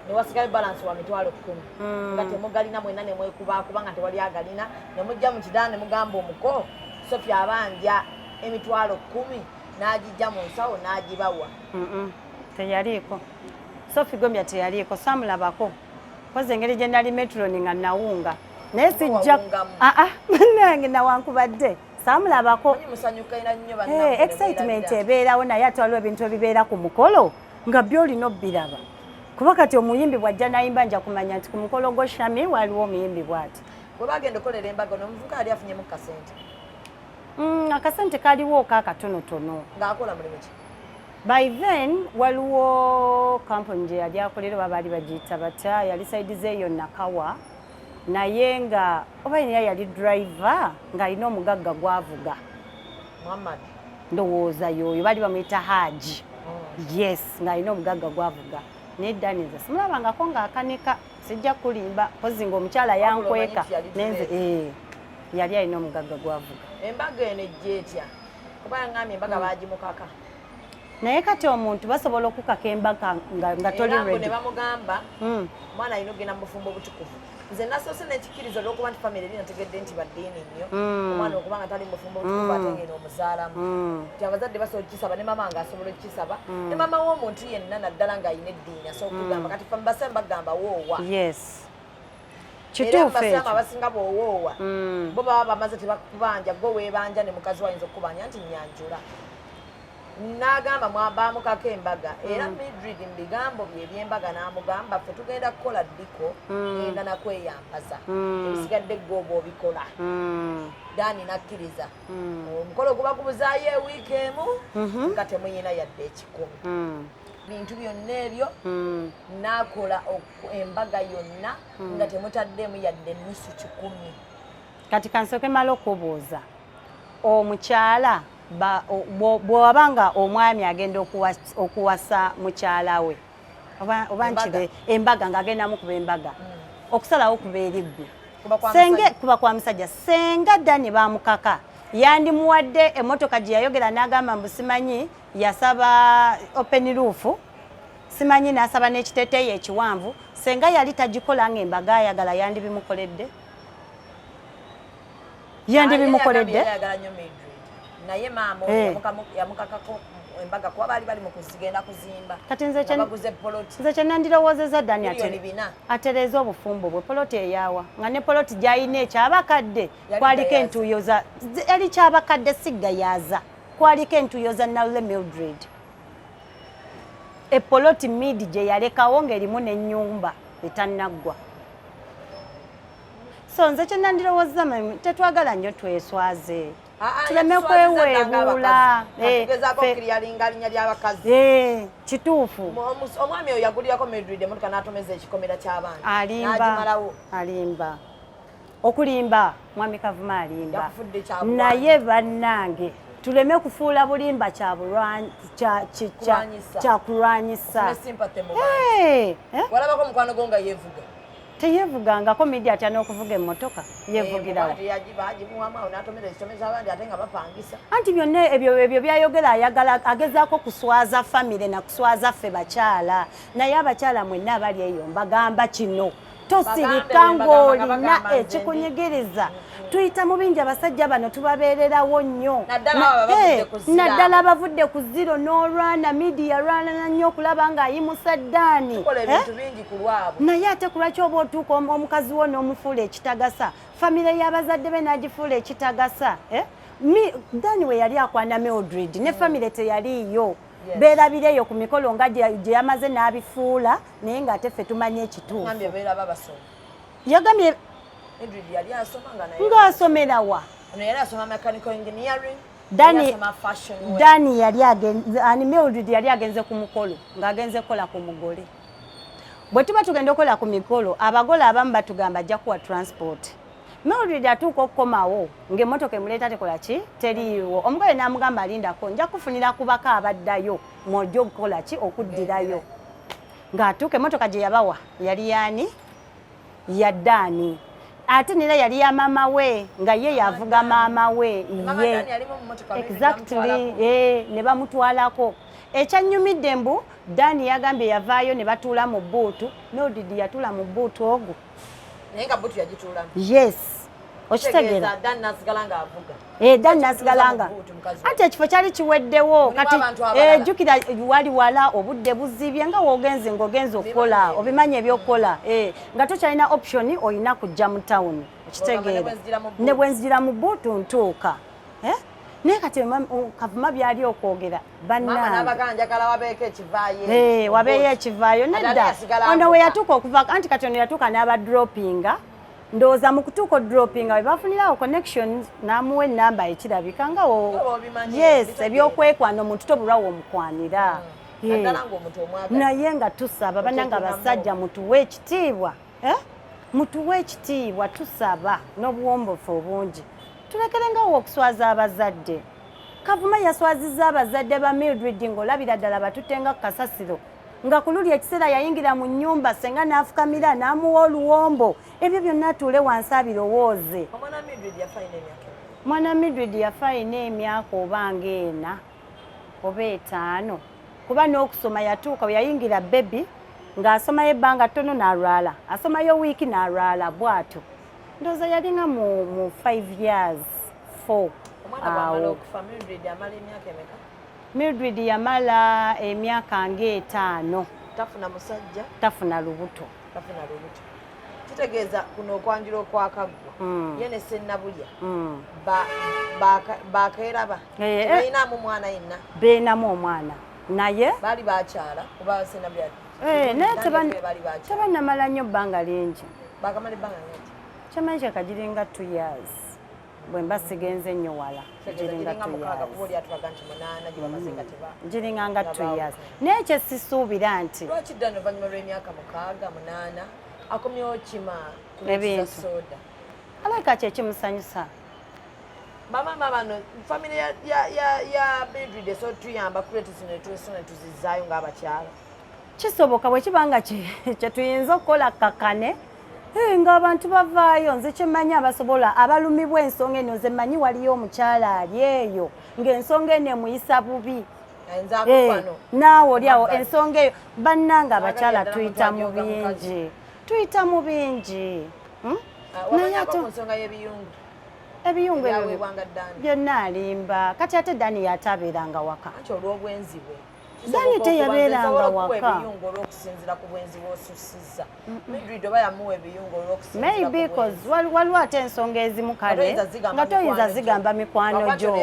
Ne wasigala balance wa mitwalo 10 nga temugalina mwenna ne mwekubakuba nga tewali agalina ne mujja mu kidaala ne mugamba omuko Sophia abanja emitwalo 10 n'agijja mu nsawo n'agibawa. Teyaliiko. Sophie Gombia teyaliiko saamulabako. Koze engeri gye nali Metron nga nawunga. Naye sijja nange nawankubadde saamulabako. Excitement ebeerawo naye ate waliwo ebintu ebibeera ku mukolo nga by'olina obbiraba. kuba kati omuyimbi bw'ajja n'ayimba nja kumanya nti ku mukolo gw'Oshami waliwo omuyimbi bw'ati. Bwe bagenda okolera embaga n'omuvubuka yali afunyemu kasente. Akasente kaliwo kakatonotono. Ng'akola mulimu ki? By then waliwo kampuni gye yali akolera oba baali bagiyita batya yali saidize eyo Nakawa naye nga oba yali driver ng'alina omugagga gwavuga. Muhammad. Ndowoozayo oyo baali bamuyita Haji. Yes, ng'alina omugagga gwavuga. Nedaniza simulabangako ng'akanika sijja kulimba pozi ng'omukyala yankweka nenze yali alina omugagga gwavuga. Embaga eno ejja etya? Kuba yaŋŋambye embaga baagimukaka. Naye kati omuntu basobola okukaka embaga nga toli ready. Ne bamugamba omwana alina okugenda mu bufumbo obutukuvu. Nze nasoose n'ekikkirizo olw'okuba nti famire eri nategedde nti baddiini nnyo omwana okuba nga tali mu bufumbo obutukuvu ate ngeno omuzaalamu nti abazadde basobola okukisaba ne mama ng'asobola okukisaba ne mama w'omuntu yenna naddala ng'alina eddiini asobola okugamba kati ffe mubasaamu bagamba woowa. Yes. Era mubasaamu abasinga bw'owoowa bo baba bamaze tebakubanja gwe weebanja ne mukazi wayinza okukubanja nti nyanjula. N'agamba baamukako embaga era Mildred mu bigambo bye eby'embaga n'amugamba ffe tugenda kukola ddiko ngenda nakweyambaza ebisigadde ggwe oba obikola. Dani nakkiriza omukolo guba gubuzaayo ewiiki emu nga temuyina yadde ekikumi. Bintu byonna ebyo n'akola embaga yonna nga temutaddemu yadde ennusu kikumi. Kati kansooke mala okubuuza omukyala bw'obanga omwami agenda okuwasa mukyala we oba nkire embaga ng'agendamu kuba embaga okusalawo kuba eriggwe kuba kwa musajja senga Dani baamukaka yandimuwadde emmotoka gye yayogera n'agamba mbu simanyi yasaba open roof simanyi n'asaba n'ekiteeteeyi ekiwanvu senga yali tagikola ng'embaga ayagala yandibimukoledde naye maama yamukakako embaga kuba baali bali mu kuzigenda kuzimba kati baguze poloti. Nze kye nandirowoozezza Dani atereeza obufumbo bwe poloti eyaawa nga ne poloti gy'alina ekyabakadde kwaliko entuuyo yali kyabakadde siggayaaza kwaliko entuuyo za Naule Mildred epoloti midi gye yalekawo ng'erimu n'ennyumba etannaggwa. So nze kye nandirowoozezza tetwagala nnyo tweswaze tuleme kweweebuula kituufu. Omwami oyo yagulirako Mildred emmotoka n'atomeza ekikomera ky'abaana alimba okulimba mwami Kavuma alimba naye bannange tuleme kufuula bulimba kyakulwanyisa. Walabako mukwano gwo nga yeevuga teyevugangako midi atya n'okuvuga emmotoka yevugirawo anti byonna ebyo byayogera ayagala agezaako kuswaza famire na kuswaza ffe bakyala naye abakyala mwenna abali eyo mbagamba kino tosirika ng'olina ekikunyigiriza tuyita mu bingi abasajja bano tubabeererawo nnyo naddala abavudde ku zero n'olwana midiya lwana nnyo okulaba ng'ayimusa Dani naye ate ku lwaki oba otuuka omukazi wo n'omufuula ekitagasa famire y'abazadde be n'agifuula ekitagasa. Dani we yali akwana Mildred ne famire teyaliiyo beerabireyo ku mikolo nga gye yamaze n'abifuula naye ng'ate ffe tumanye ekituufu. Yagambye ng'asomera wa? Dani yali agenze Mildred yali agenze ku mukolo ng'agenze kukola ku mugole. Bwe tuba tugenda okukola ku mikolo abagole abamu batugamba ajja kuwa transport. Mildred atuuka okukomawo ng'emmotoka emuleeta tekola ki teriiwo. Omugole n'amugamba alindako nja kufunira kubaka abaddayo mw'ojja okukola ki okuddirayo. Ng'atuuka emmotoka gye yabawa yali yaani ya Dani ate nera yali ya mama we nga ye yavuga mama we exactly ne bamutwalako. Ekyanyumidde mbu Dani yagambye yavaayo ne batuula mu bbuutu Mildred yatuula mu bbuutu ogwo. Yes. Okitegeera Dani nasigala ng'avuga. Dani nasigala nga ate ekifo kyali kiweddewo kati jjukira wali wala obudde buzibye nga w'ogenze ng'ogenze okukola obimanyi ebyokukola nga tokyalina option oyina kujja mu town. Okitegeera ne bwe nzira mu bbuutu ntuuka naye kati Kavuma byali okwogera wabeeyo ekivaayo nedda ono we yatuuka okuva anti kati ono yatuuka n'aba droppinga ndowooza mu kutuuka droppinga we bafunirawo connections n'amuwa ennamba ekirabika nga yes ebyokwekwano omuntu tobulwawo omukwanira naye nga tusaba bannanga abasajja mutuwe ekitiibwa mutuwe ekitiibwa tusaba n'obuwombofu obungi tulekerengawo okuswaza abazadde Kavuma yaswazizza abazadde ba Mildred ng'olabira ddala batutte nga kasasiro nga kululi ekiseera yayingira mu nnyumba senga n'afukamira n'amuwa oluwombo ebyo byonna atuule wansi abirowooze mwana Mildred yafayina emyaka oba ng'ena oba etaano kuba n'okusoma yatuuka we yayingira bebi ng'asomayo ebbanga ttono n'alwala asomayo wiiki n'alwala bw'atyo ndowooza yali nga mu 5 years 4 awo Mildred yamala emyaka ng'etaano tafuna lubuto kitegeeza kuno okwanjula okwakaggwa ye ne Sennabulya bakeeraba balinamu omwana yenna beenamu omwana naye baali bakyala kuba Sennabulya tebannamala nnyo bbanga lingi bakamala ebbanga lingi kyamanyi kyakagiringa 2 years bwe mba sigenze ennyo wala giringa nga 2 years naye kyesisuubira nti lwaki ddala oluvannyuma lw'emyaka 6-8 akomyewo kima kuleza soda alaika kyekimusanyusa bamama bano famire ya Mildred esobola tuyamba kuleeta zino etwesona tuzizaayo ng'abakyala kisoboka bwe kibanga kyetuyinza okukola kakane ng'abantu bavaayo nze kyemmanyi abasobola abalumibwa ensonga eno nze mmanyi waliyo omukyala ali eyo ng'ensonga eno emuyisa bubi naawe oli awo ensonga eyo bannanga abakyala tuyita mu bingi ebiyungu byonna alimba kati ate Dani yatabeeranga waka Dani teyabeeranga waka maybe because waliwo ate ensonga ezimu kale nga toyinza zigamba mikwano gyo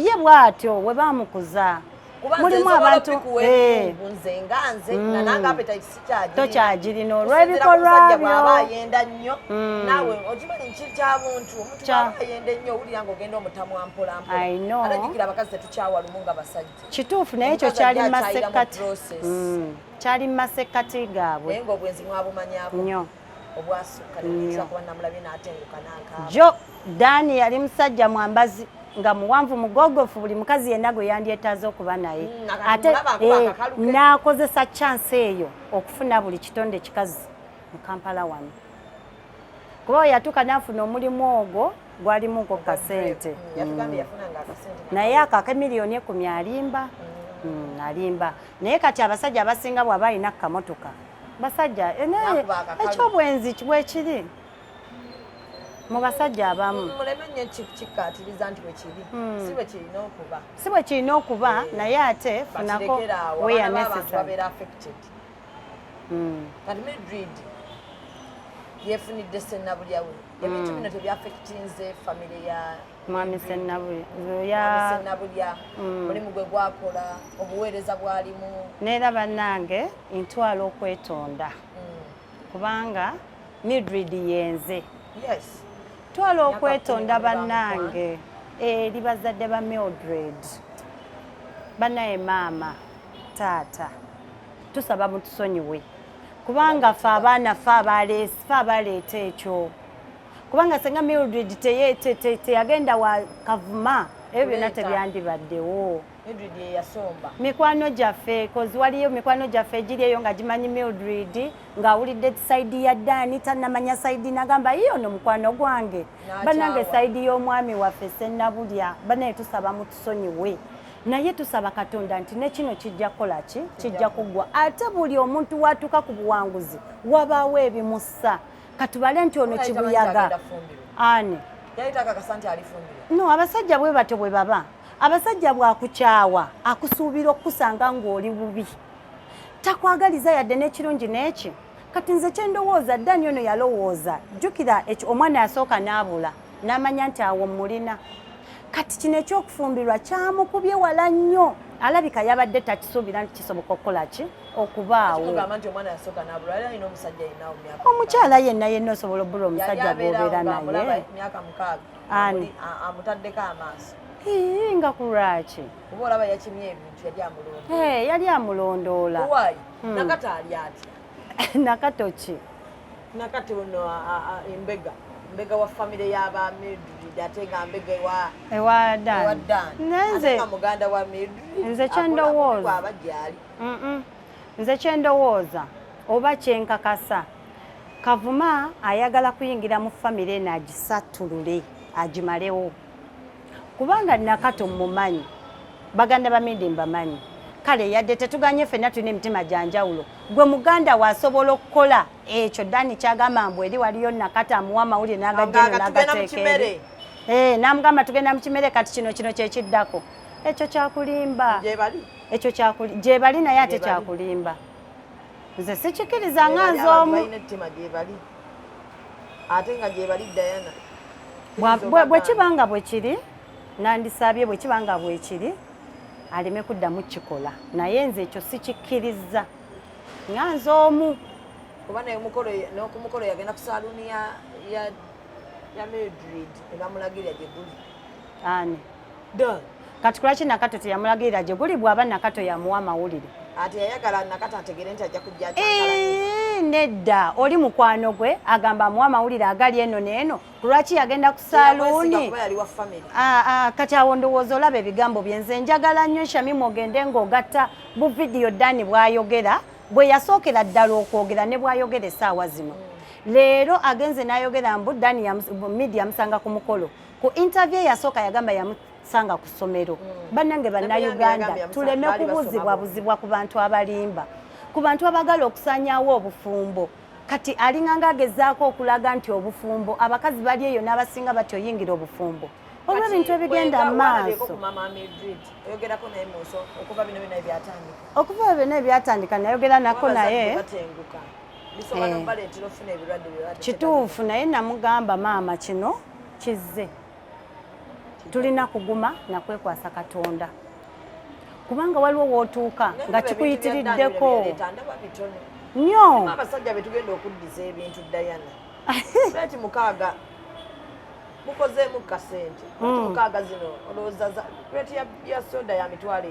ye bw'atyo we baamukuza mulimu abantu tokyagirina olw'ebikolwa byobayenda nnyo naawe okimanyi nki kyabuntu omuntu abayenda ennyo owulira ng'ogenda omutamu ampolampola alagikira abakazi tetukyawalumu nga basajja kituufu naye ekyo kyali mu masekkati gaabwe naye ng'obwenzi mwabumanyako nnyo obwasukka kuba namulabye n'atenguka n'akaaba jo Dani yali musajja mwambazi nga muwanvu mugogofu buli mukazi yenna gwe yandyetaaze okuba naye ate n'akozesa chance eyo okufuna buli kitonde kikazi mu Kampala wano kuba we yatuuka n'afuna omulimu ogwo gwalimuko kasente naye akaka miliyoni 10 alimba alimba naye kati abasajja abasinga bw'aba alina kamotoka basajja ekyobwenzi bwekiri mu basajja abamu muleme nnyo kikkaatiriza nti bwe kiri si bwe kirina okuba naye ate funako weya necessary kati Mildred yefunidde Sennabulya we ebintu bino tebyaffectinze famire ya mwami Sennabulya mulimu gwe gwakola obuweereza bwalimu neera bannange ntwala okwetonda kubanga Mildred yenze twala okwetonda bannange eri bazadde ba Mildred bannaye maama taata tusaba mutusonyiwe kubanga ffe abaana ffe abaleeta ekyo kubanga senga Mildred teyagenda wa Kavuma ebyo byonna tebyandibaddewo mikwano gyaffe kozi waliyo mikwano gyaffe egiri eyo nga gimanyi Mildred ng'awulidde saidi ya Dani tannamanya saidi nagamba yiyo no mukwano gwange bannange saidi y'omwami waffe Sennabulya bannaye tusaba mutusonyiwe naye tusaba Katonda nti ne kino kijja kukola ki kijja kuggwa ate buli omuntu watuuka ku buwanguzi wabaawo ebimussa katubale nti ono kibuyaga ani no abasajja bwe batyo bwe baba abasajja bwakukyawa akusuubira okusanga ng'oli bubi takwagaliza yadde n'ekirungi n'eki kati nze kyendowooza Dani ono yalowooza jjukira omwana yasooka n'abula n'amanya nti awo mulina kati kino ekyokufumbirwa kyamukubye wala nnyo alabika yabadde takisuubira nti kisoboka okukola ki okubaawo omukyala yenna osobola obbula omusajja gwobeera naye ani nga ku lwaki yali amulondoola nakato ki nakati ono mbega wa famire y'aba Mildred ate nga mbega ewa Dan ate muganda wa Mildred nze kyendowooza nze kyendowooza oba kyenkakasa Kavuma ayagala kuyingira mu famire eno agisattulule agimalewo kubanga nakato mumanyi baganda ba Mildred mbamanyi kale yadde tetuganye ffenna tulina emitima gyanjawulo gwe muganda waasobola okukola ekyo Dani kyagamba mbu eri waliyo nakata amuwa amawulire n'agajjeno n'agateekere n'amugamba tugenda mu kimere kati kino kyekiddako ekyo kyakulimba gyebali naye ate kyakulimba nze sikikiriza nga nze omu bwe kibanga bwe kiri nandisabye bwe kibanga bwe kiri aleme kuddamu kikola naye nze ekyo sikikkiriza nga nze omu kuba n'okumukolo yagenda ku saaluuni ya Mildred ebamulagirira gye guli ani kati kulaki nakato teyamulagirira gye guli bw'aba nakato yamuwa amawulire ate yayagala nakato ategere nti ajja kujja nedda oli mukwano gwe agamba amuwa amawulire agali eno n'eno lwaki yagenda ku saaluuni kati awo ndowooza olaba ebigambo byenze njagala nnyo Shamimu ogende ng'ogatta bu vidiyo Dani bw'ayogera bwe yasookera ddala okwogera ne bw'ayogera essaawa zino leero agenze n'ayogera mbu Dani Midi yamusanga ku mukolo ku interview yasooka yagamba yamusanga ku ssomero bannange bannayuganda tuleme kubuzibwabuzibwa ku bantu abalimba ku bantu abagala okusaanyaawo obufumbo kati alinganga agezaako okulaga nti obufumbo abakazi bali eyo n'abasinga bati oyingira obufumbo olwo ebintu ebigenda maaso okuva byonna ebyatandika nayogera nako naye kituufu naye namugamba maama kino kizze tulina kuguma nakwekwasa Katonda kubanga waliwo wootuuka nga kikuyitiriddeko nnyo abasajja betugenda okuddiza ebintu Diana beti mukaaga mukozeemu kasente mukaaga zino olowooza reti ya soda ya mitwalo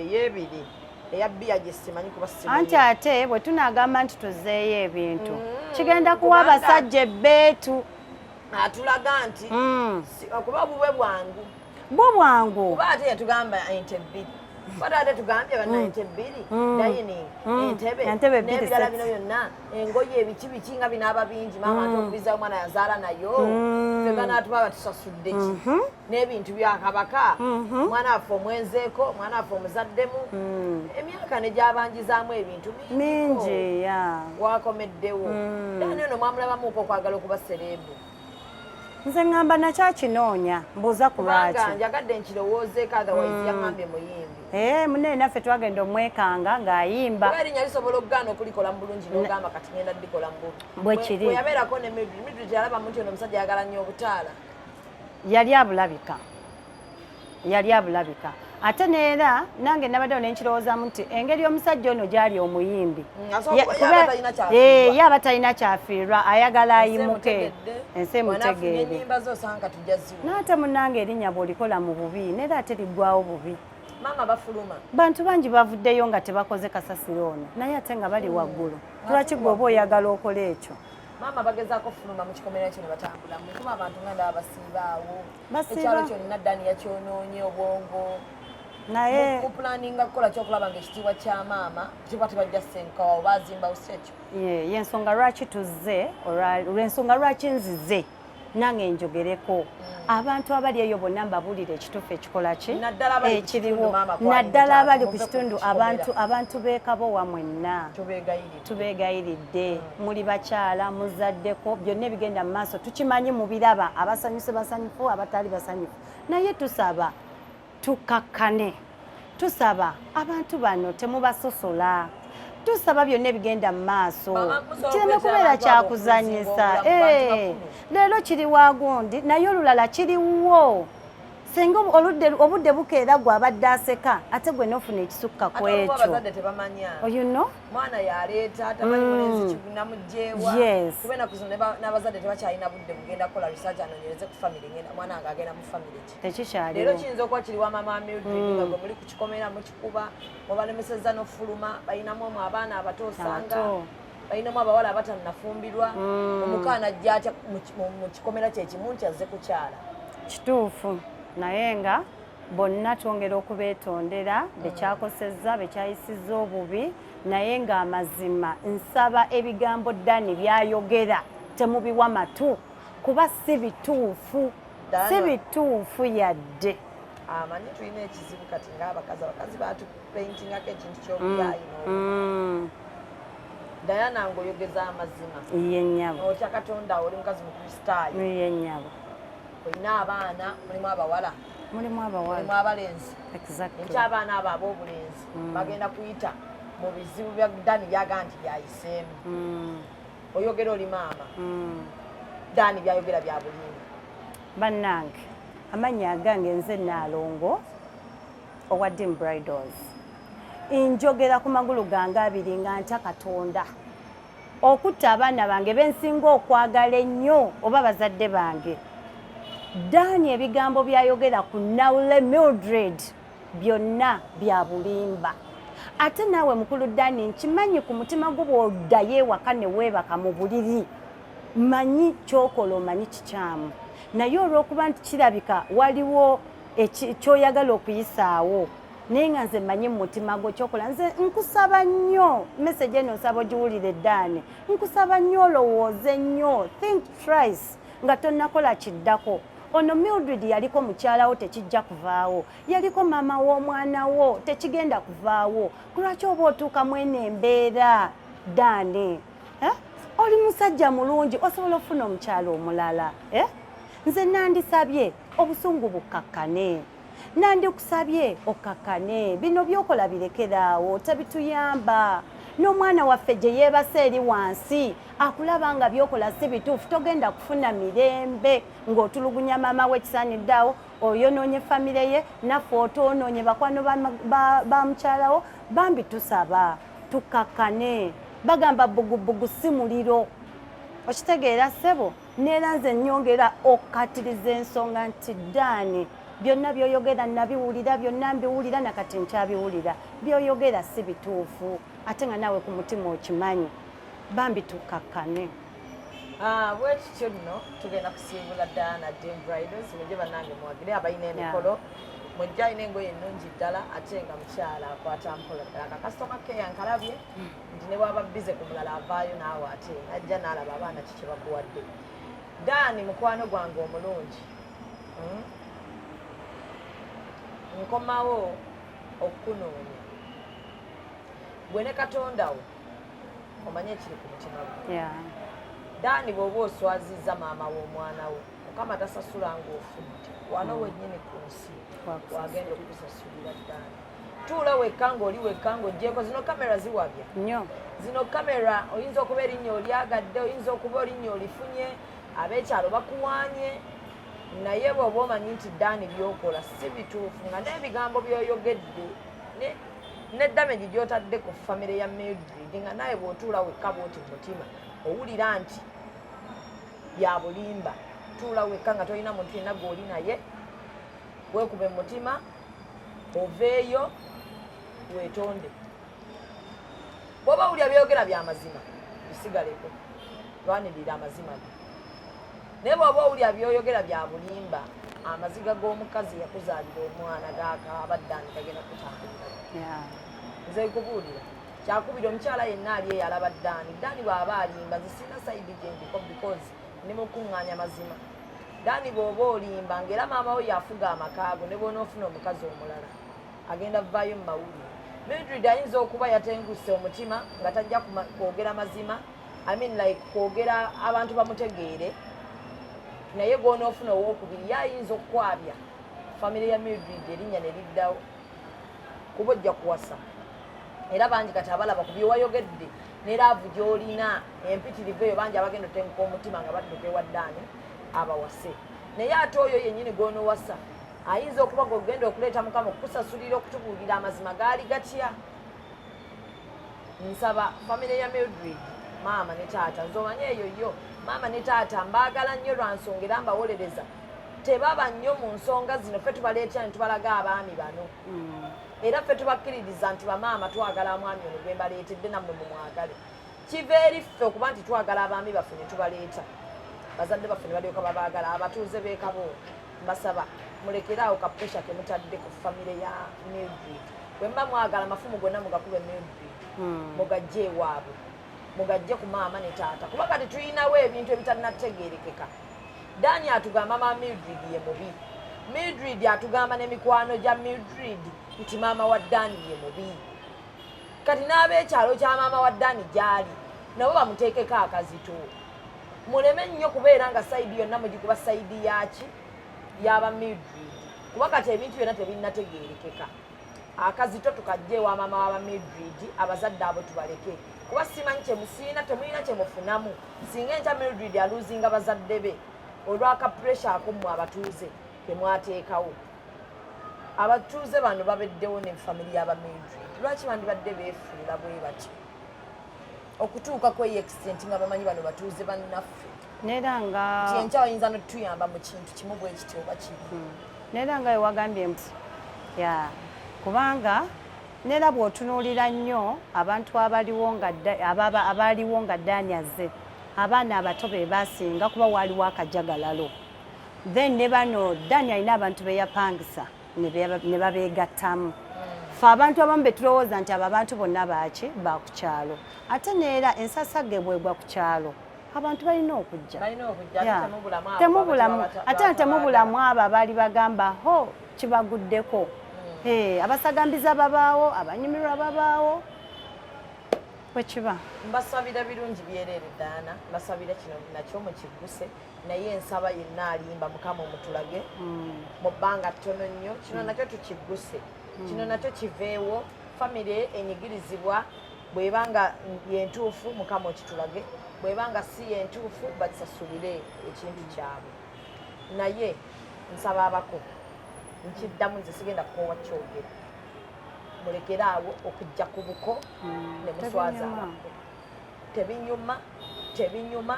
ebiri eya bbiya gye simanyi kuba simanyi anti ate bwe tunaagamba nti tuzeeyo ebintu kigenda kuwa abasajja ebbeetu atulaga nti kuba bube bwangu bwangu kuba ate yatugamba ente bbiri Bada ate tugambye bana ente bbiri dining entebe n'ebirala bino byonna engoye ebiki nga binaaba bingi maama ate okubiza omwana yazaala nayo ffe banaatuba batusasudde ki n'ebintu byakabaka mwana waffe omwenzeeko mwana waffe omuzaddemu emyaka ne gy'abangizaamu ebintu mingi wakomeddewo dani ono mwamulabamuuko okwagala okuba serebu nze ngamba nakyakinoonya mbuuza ku lwaki njagadde nkirowoozeeko otherwise yaŋŋambye muyimbi munene naffe twagenda omwekanga ng'ayimba oba erinnya lisobola okugaana okulikola mu bulungi n'ogamba kati ngenda ddikola mu bwe kiri bwe yabeerako ne Mildred yalabamu nti ono omusajja ayagala nnyo obutaala yali abulabika ate neera nange nabaddewo nenkirowoozamu nti engeri omusajja ono gyali omuyimbi ye aba talina kyafiirwa ayagala ayimuke ensi emutegeere n'ate munnange erinnya bw'olikola mu bubi neera ate liggwawo bubi maama bafuluma bantu bangi bavuddeyo nga tebakoze kasasiro ono naye ate nga bali waggulu lwaki gwe oba oyagala okola ekyo maama bagezaako fuluma mu kikomera kino batambula mukuba abantu nga ndaba basiibaawo ekyalo kyonna Dani yakyonoonye obwongo naye kupulaninga kukola kyokulaba ngaekitiibwa kya maama kiba tebajja senkawa oba azimbawo si ekyo yensonga lwaki tuzze olwensonga lwaki nzize nange njogereko abantu abali eyo bonna mbabuulira ekituufu ekikola ki ekiriwo naddala abali ku kitundu abantu beekabo wamwenna tubeegayiridde muli bakyala muzaddeko byonna ebigenda mu maaso tukimanyi mubiraba abasanyuse basanyufu abatali basanyufu naye tusaba tukakkane tusaba abantu bano temubasosola tusaba byonna ebigenda mu maaso kireme kubeera kyakuzanyisa leero kiri wagundi naye olulala kiriwo senga obudde bukeera gwe abadde aseka ate gwe nofuna ekisukka ku ekyo mwana yaleeta tamanyi mulenzi kigunamujeewa kuba enaku zino n'abazadde tebakyalina budde bugenda kukola research anoonyereze ku famire ngenda mwana wange agenda mu famire ki tekikyaliwo leero kiyinza okuba kiri wa mama Mildred nga gwe muli ku kikomera mukikuba mubalemeseza n'ofuluma balinamu omwo abaana abato osanga balinamu abawala abatannafumbirwa omukaana ajja atya mu kikomera kyekimu nti azze kukyala kituufu naye nga bonna twongera okubeetondera bekyakosezza bekyayisizza obubi naye ng'amazima nsaba ebigambo Dani byayogera temubiwa matu kuba si bituufu yadde amanyi tulina ekizibu kati ng'abakazi batupaintingako ekintu ky'obuyayino Diana ng'oyogeza amazima ye nnyabo otya Katonda oli mukazi mukristaayo ye nnyabo olina abaana mulimu abalenzi ekyo abaana abo ab'obulenzi bagenda kuyita mu bizibu bya Dani byaga nti byayiseemu oyogera oli maama Dani byayogera bya bulimba bannange amannya agange nze Naalongo owa Dim Bridals njogera ku magulu gange abiri nga ntya Katonda okutta abaana bange bensinga okwagala ennyo oba bazadde bange Dani ebigambo byayogera ku Naule Mildred byonna bya bulimba ate naawe mukulu Dani nkimanyi ku mutima gwo bw'oddayo ewaka ne weebaka mu buliri manyi kyokola omanyi kikyamu naye olw'okuba nti kirabika waliwo kyoyagala okuyisaawo naye nga nze manyi mu mutima gwo kyokola nze nkusaba nnyo message eno nsaba ogiwulire Dani nkusaba nnyo olowooze nnyo think thrice nga tonnakola kiddako ono Mildred yaliko mukyalawo tekijja kuvaawo yaliko mama w'omwana wo tekigenda kuvaawo kulwaki oba otuuka mwene embeera Dani oli musajja mulungi osobola okufuna omukyala omulala nze nandisabye obusungu bukakkane nandikusabye okakkane bino byokola birekeraawo tabituyamba n'omwana waffe gye yeebase eri wansi akulaba nga byokola si bituufu togenda kufuna mirembe ng'otulugunya maama we kisaaniddaawo oyonoonye famire ye naffe otwonoonye bakwano ba mukyalawo bambi tusaba tukakkane bagamba bugubugu si muliro okitegeera ssebo neera nze nnyongera okukatiriza ensonga nti Dani byonna byoyogera nabiwulira byonna mbiwulira nakati nkyabiwulira byoyogera si bituufu ate nga naawe ku mutima okimanyi bambi tukakkane bwekityo nno tugenda kusiibula Diana Dim Bridals mujje bannange muwagire abalina emikolo mujje alina engoye ennungi ddala ate nga mukyala akwata mpola ddala kakasitoma ke yankalabye nti ne bwaba bize ku mulala avaayo naawe ate najja n'alaba abaana kiki bakuwadde Dani mukwano gwange omulungi nkomawo okukunoonya gwe ne Katonda wo omanye ekiri ku mutima gwe Dani bw'oba oswazizza maama w'omwana wo Mukama tasasula ng'ofudde wano wennyini ku nsi wagenda okusasulira Dani tuula wekka ng'oli wekka ng'oggyeko zino kamera ziwabya zino kamera oyinza okuba erinnya olyagadde oyinza okuba erinnya olifunye ab'ekyalo bakuwaanye naye bw'oba omanyi nti Dani byokola si bituufu nga n'ebigambo byoyogedde ne damage gy'otadde ku famire ya Mildred nga naye bw'otuula wekka bw'oti mu mutima owulira nti bya bulimba tuula wekka nga tolina muntu yenna gw'oli naye weekube mu mutima oveeyo weetonde bw'oba owulira byogera bya mazima bisigaleko lwanirira amazima ge naye bw'oba owulira byoyogera bya bulimba amaziga g'omukazi yakuzaalira omwana gaakaaba Dani gagenda kutambulira nze kubuulira kyakubira omukyala yenna ali eyo alaba Dani bw'aba alimba zisina sayidi gyendiko because ne mukuŋŋaanya mazima Dani bw'oba olimba ng'era maama we yafuga amakaago ne bw'onoofuna omukazi omulala agenda vaayo mu mawulire Mildred ayinza okuba yatenguse omutima nga tajja kwogera mazima kwogera abantu bamutegeere naye gw'onoofuna owookubiri yayinza okukwabya famire ya Mildred erinnya ne liddawo kuba ojja kuwasa era bangi kati abalaba ku byewayogedde ne laavu gy'olina empitirivu eyo bangi abagenda otenguka omutima nga badduka ewa Ddaani abawase naye ate oyo yennyini gw'onoowasa ayinza okuba gogenda okuleeta Mukama okukusasulira okutubuulira amazima gaali gatya. Nsaba famire ya Mildred, maama ne taata nzomanye eyo yo maama ne taata mbaagala nnyo lwa nsonga era mbawolereza tebaba nnyo mu nsonga zino ffe tubaleetera ne tubalaga abaami bano era ffe tubakkiririza nti bamaama twagala mwami ono gwe mbaleetedde nammwe mumwagale kiva eri ffe okuba nti twagala abaami baffe ne tubaleeta bazadde baffe ne balyoka babaagala abatuuze beekabo mbasaba mulekeraawo ka pressure ke mutadde ku famire ya Mildred bwe mba mwagala amafumu gonna mugakube Mildred mugajje ewaabwe mugajje ku maama ne taata kuba kati tulinawo ebintu ebitannategeerekeka. Ddaani atugamba maama Mildred ye mubi, Mildred atugamba n'emikwano gya Mildred nti maama wa Ddaani ye mubi. Kati n'ab'ekyalo kya maama wa Ddaani gy'ali nabo bamuteekeko akazito muleme nnyo kubeera nga sayidi yonna mugikuba sayidi yaki yaba Mildred kuba kati ebintu byonna tebinnategeerekeka. Akazito tukajje ewa maama wa Mildred abazadde abo tubaleke kuba simanyi kyemusiina temulina kyemufunamu singa enkya Mildred aluuzinga bazadde be olwaka pressure akommwe abatuuze temwateekawo. Abatuuze bano babeddewo ne family y'aba Mildred lwaki bandibadde beefuula bwe bati okutuuka ku extent nga bamanyi bano batuuze bannaffe nera nga nti enkya bayinza notuyamba mu kintu kimu bwe kityo oba kiri nera nga ewagambye nti ya kubanga nera bw'otunuulira nnyo abantu abaliwo nga Ddaani azze abaana abato be basinga kuba waaliwo akajagalalo then ne bano Ddaani alina abantu be yapangisa ne babeegattamu ffe abantu abamu be tulowooza nti abo abantu bonna baaki bakukyalo ate neera ensasagge bwegwa ku kyalo abantu balina okujja temubulamu ate temubulamu abo abaali bagamba ho kibaguddeko abasagambiza babaawo abanyumirwa babaawo bwekiba. Mbasabira birungi byereere Ddaana mbasabira kino nakyo mukiguse naye ensaba yenna alimba Mukama omutulage mu bbanga ttono nnyo kino nakyo tukiguse kino nakyo kiveewo famire enyigirizibwa bwebanga yentuufu Mukama okitulage bwebanga si yentuufu bakisasulire ekintu kyabwe naye nsaba abako nkiddamu nze sigenda kukoowa kyogera mulekeraawo okujja ku buko ne muswaza abako tebinyuma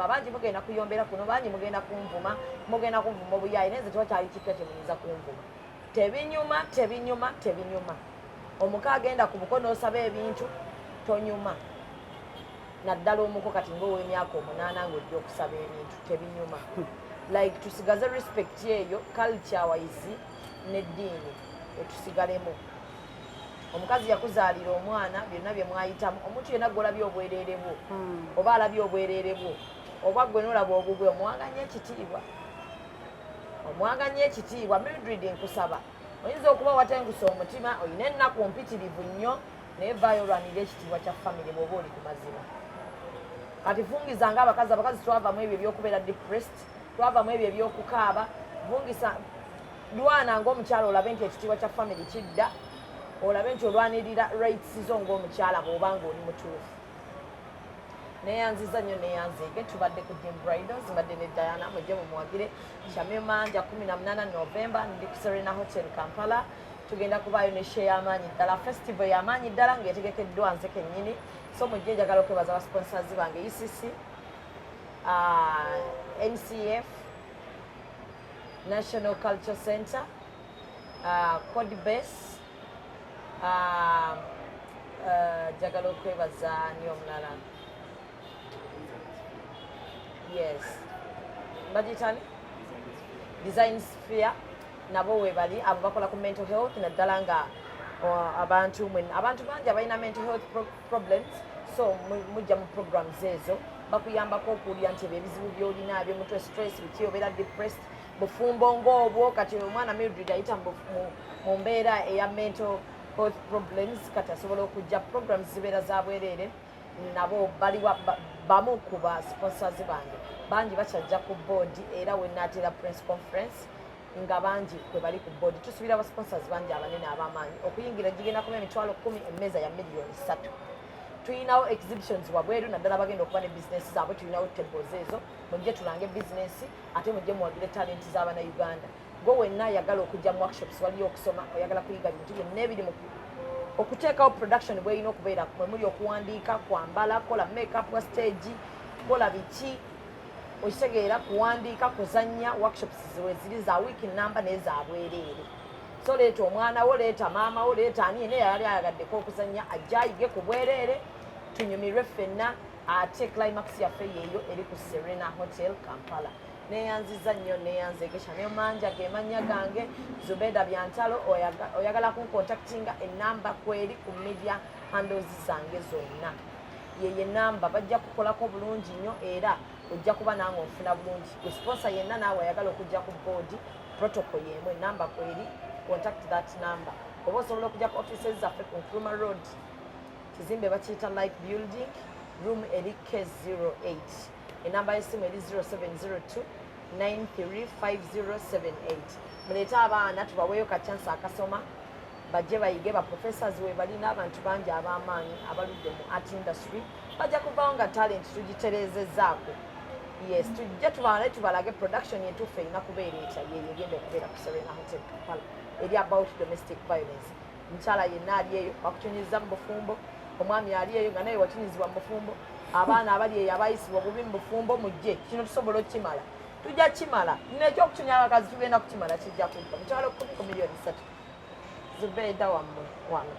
bangi mugenda kuyombera kuno bangi mugenda kunvuma obuyaayi naye nze tewakyali kipya temuyinza kunvuma tebinyuma omuka agenda ku buko n'osaba ebintu tonyuma naddala omuko kati ng'ow'emyaka 8 ng'ojja okusaba ebintu tebinyuma like tusigaze respect eyo culture wise n'eddiini etusigalemu. Omukazi yakuzaalira omwana byonna bye mwayitamu omuntu yenna gw'olabye obwereere bwo oba alabye obwereere bwo oba gwe n'olaba obubwe omwaganye ekitiibwa Mildred nkusaba oyinza okuba watengusa omutima olina ennaku mpitirivu nnyo naye vaayo olwanira ekitiibwa kya famire bw'oba oli ku mazima kati fungizanga abakazi twavamu ebyo ebyokubeera depressed twavamu ebyo ebyokukaaba vungisa lwana ng'omukyala olabe nti ekitiibwa kya famire kidda olabe nti olwanirira rights zo ng'omukyala bw'obanga oli mutuufu. Neyanziza nnyo neyanzeege tubadde ku Jim Bridals mbadde ne Diana mujje mumuwagire Shamima 18 November ndi ku Serena Hotel Kampala tugenda kubaayo ne share y'amaanyi ddala festival y'amaanyi ddala ng'etegekeddwa nze kennyini so mujje njagala okwebaza aba sponsors bange ECC NCF National Culture Center Code Base njagala okwebaza nnyo omulala yes bagitani design sphere nabo webali abo bakola ku mental health naddala nga abantu bangi abalina mental health problems so mujja mu programs ezo bakuyambako okuwulira nti ebyo ebizibu byolina ebyomutwe stress biki obeera depressed bufumbo ng'obwo kati omwana Mildred ayita mu mbeera eya mental health problems kati asobola okujja programs zibeera za bwereere nabo baliwa bamu ku ba sponsors bange bangi bakyajja ku board era we naatera press conference nga bangi kwe bali ku board tusubira aba sponsors bangi abanene ab'amaanyi okuyingira gigenda kuba emitwalo 10 emmeeza ya miliyoni 3 tuyinawo exhibitions wabweru naddala bagenda okuba ne business zaabwe tuyinawo tables ezo mujje tulange business ate mujje muwagire talent z'abana Uganda gwe wenna ayagala okujja mu workshops waliyo okusoma oyagala kuyiga bintu byonna ebiri mu okuteekawo production bweyina okubeera mwe muli okuwandiika kwambala kola makeup wa stage kola biki okitegeera kuwandiika kuzannya workshops ziwe ziri za week number n'ezabwereere so leeta omwana wo leeta maama wo leeta ani yena yali ayagaddeko okuzannya ajja ayige ku bwereere tunyumirwe ffenna ate climax yaffe yeeyo eri ku Serena Hotel Kampala neyanziza nnyo neyanzegesha nemanja gemanya gange Zubeda Byantalo oyagala kuncontactinga enamba kweri ku media handles zange zonna yeye namba bajja kukolako bulungi nnyo era ojja kuba nange ofuna bulungi ku sponsor yenna naawe ayagala okujja ku board protocol yemwe namba kweri contact that number oba osobola okujja ku offices zaffe ku Nkrumah Road kizimbe bakiyita Life Building room eri K08 enamba y'essimu eri 0702 935078 muleete abaana tubaweeyo kachansi akasoma bajje bayige ba professors we balina abantu bangi ab'amaanyi abaludde mu art industry bajja kuvaawo nga talent tugitereezezaako yes tujje tubaale tubalage production yetuufu erina kubeera etya yeyo egenda okubeera ku Serena Hotel Kampala eri about domestic violence mukyala yenna ali eyo bakutunyiriza mu bufumbo omwami ali eyo nga naye watunyizibwa mu bufumbo abaana abali eyo abayisibwa obubi mu bufumbo mujje kino tusobola okukimala tujja kimala nekyokutunya abakazi tugenda kukimala kijja kudda mukyalo 10 miliyoni 3 Zubeda wano